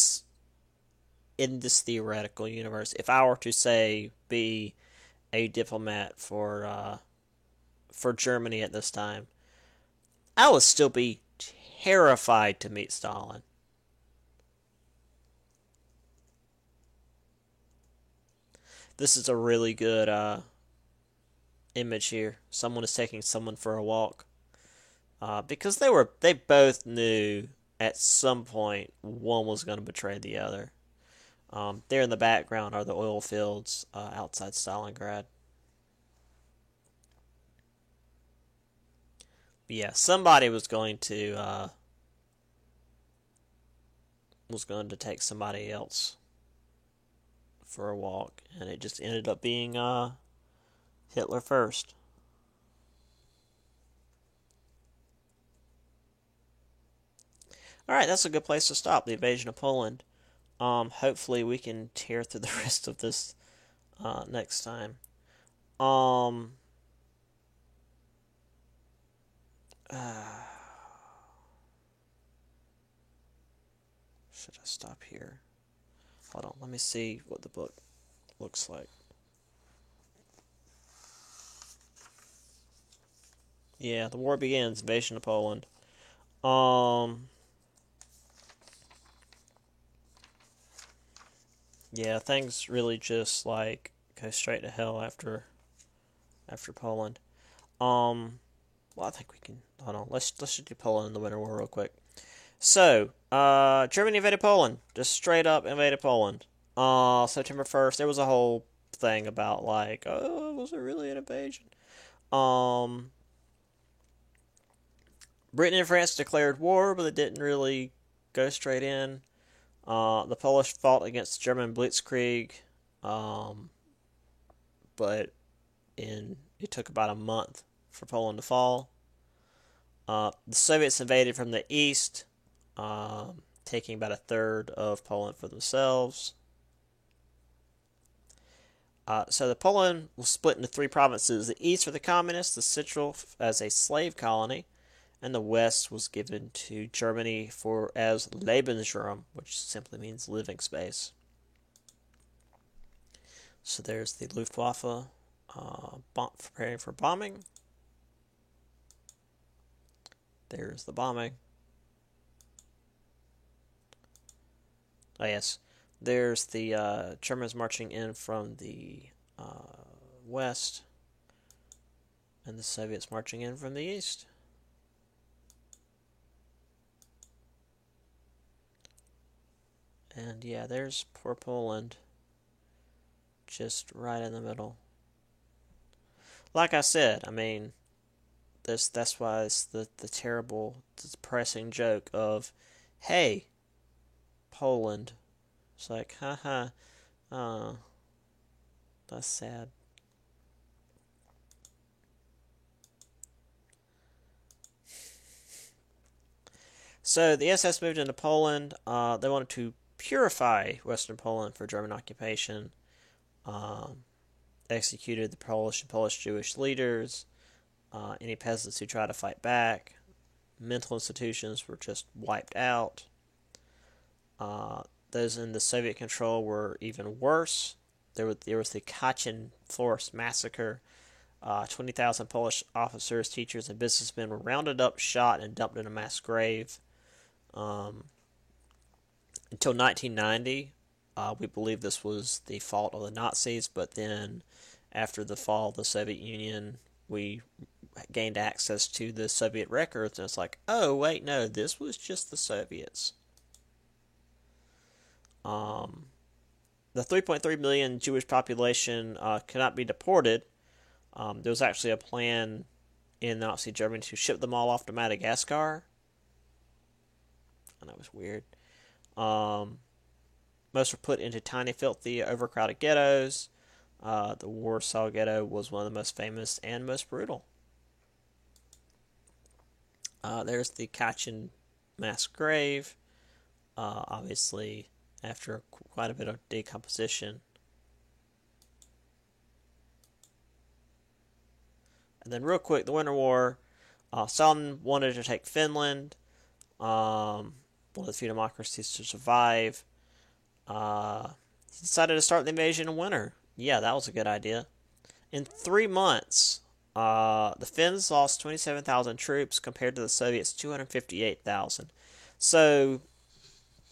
this theoretical universe, if I were to, say, be a diplomat for Germany at this time, I would still be terrified to meet Stalin. This is a really good image here. Someone is taking someone for a walk, because they both knew at some point one was going to betray the other. There in the background are the oil fields outside Stalingrad. yeah, somebody was going to take somebody else for a walk, and it just ended up being Hitler first. All right, that's a good place to stop. The invasion of Poland. Hopefully we can tear through the rest of this next time. Um, uh, should I stop here? Hold on, let me see what the book looks like. Yeah, the war begins. Invasion of Poland. Um, yeah, things really just like go straight to hell after Poland. Well, I think we can. Hold on. Let's just do Poland in the Winter War real quick. So, Germany invaded Poland. Just straight up invaded Poland. September 1st. There was a whole thing about like, oh, was it really an invasion? Um, Britain and France declared war, but it didn't really go straight in. The Polish fought against the German Blitzkrieg, um, but it took about a month for Poland to fall. The Soviets invaded from the east, taking about a third of Poland for themselves. So the Poland was split into three provinces: the east for the communists, the central as a slave colony, and the west was given to Germany for as Lebensraum, which simply means living space. So there's the Luftwaffe preparing for bombing. There's the bombing. Oh yes, there's the Germans marching in from the west, and the Soviets marching in from the east. And yeah, there's poor Poland, just right in the middle. Like I said, I mean, that's why it's the terrible, depressing joke of, hey, Poland. It's like, haha, that's sad. So the SS moved into Poland. They wanted to purify Western Poland for German occupation. Um, executed the Polish and Polish Jewish leaders, any peasants who tried to fight back. Mental institutions were just wiped out. Those in the Soviet control were even worse. There was the Katyn Forest massacre. 20,000 Polish officers, teachers, and businessmen were rounded up, shot, and dumped in a mass grave. Until 1990, we believe this was the fault of the Nazis, but then after the fall of the Soviet Union, we gained access to the Soviet records, and it's like, oh, wait, no, this was just the Soviets. The 3.3 million Jewish population cannot be deported. There was actually a plan in Nazi Germany to ship them all off to Madagascar. And that was weird. Most were put into tiny, filthy, overcrowded ghettos. The Warsaw Ghetto was one of the most famous and most brutal. There's the Katyn mass grave. Obviously, after quite a bit of decomposition. And then, real quick, the Winter War. Stalin wanted to take Finland. One of the few democracies to survive. He decided to start the invasion in winter. Yeah, that was a good idea. In 3 months, the Finns lost 27,000 troops compared to the Soviets' 258,000. So,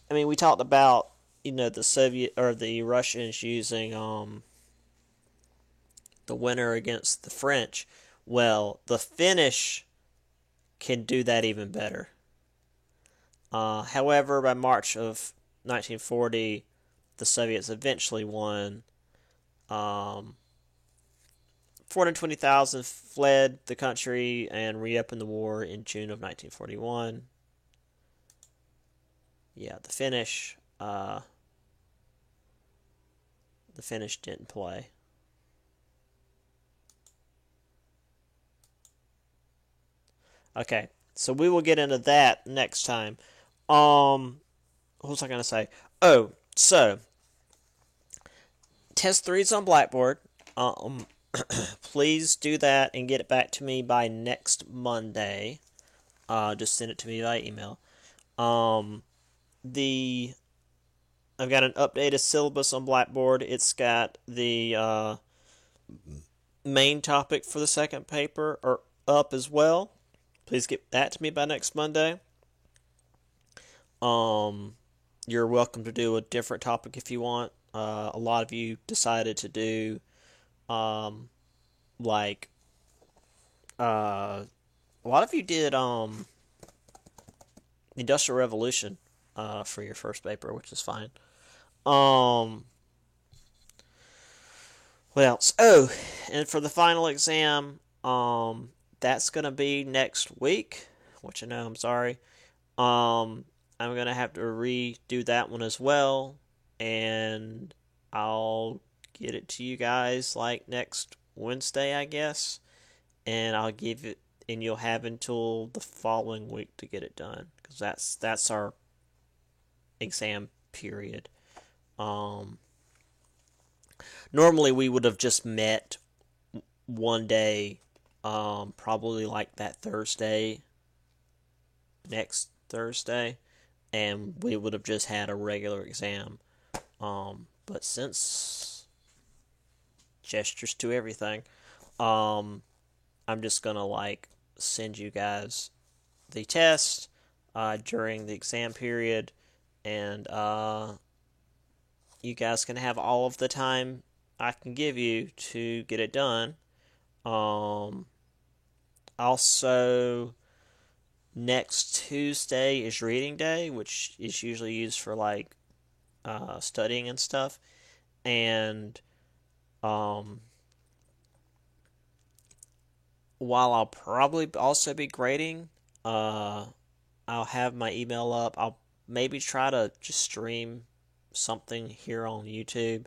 I mean, we talked about the Soviet or the Russians using the winter against the French. Well, the Finnish can do that even better. However, by March of 1940, the Soviets eventually won for 420,000 fled the country and reopened the war in June of 1941. Yeah, the Finnish didn't play. Okay, so we will get into that next time. What was I gonna say? Oh, so test 3 is on Blackboard. Please do that and get it back to me by next Monday. Just send it to me by email. I've got an updated syllabus on Blackboard. It's got the main topic for the second paper up as well. Please get that to me by next Monday. You're welcome to do a different topic if you want. A lot of you decided to do a lot of you did Industrial Revolution for your first paper, which is fine. What else? Oh, and for the final exam, that's gonna be next week, which I know I'm sorry. I'm gonna have to redo that one as well, and I'll get it to you guys like next Wednesday, I guess, and I'll give it, and you'll have until the following week to get it done, because that's our exam period. Normally we would have just met one day, probably like that Thursday, next Thursday, and we would have just had a regular exam. But since gestures to everything, I'm just gonna send you guys the test during the exam period, and you guys can have all of the time I can give you to get it done. Also, next Tuesday is reading day, which is usually used for studying and stuff. And while I'll probably also be grading, I'll have my email up. I'll maybe try to just stream something here on YouTube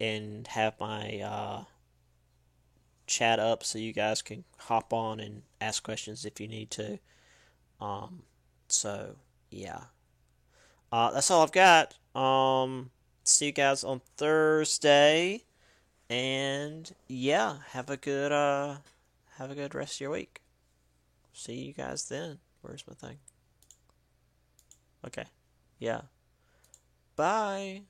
and have my chat up so you guys can hop on and ask questions if you need to. So yeah, that's all I've got. See you guys on Thursday, and yeah, have a good rest of your week. See you guys then. Where's my thing? Okay, yeah. Bye.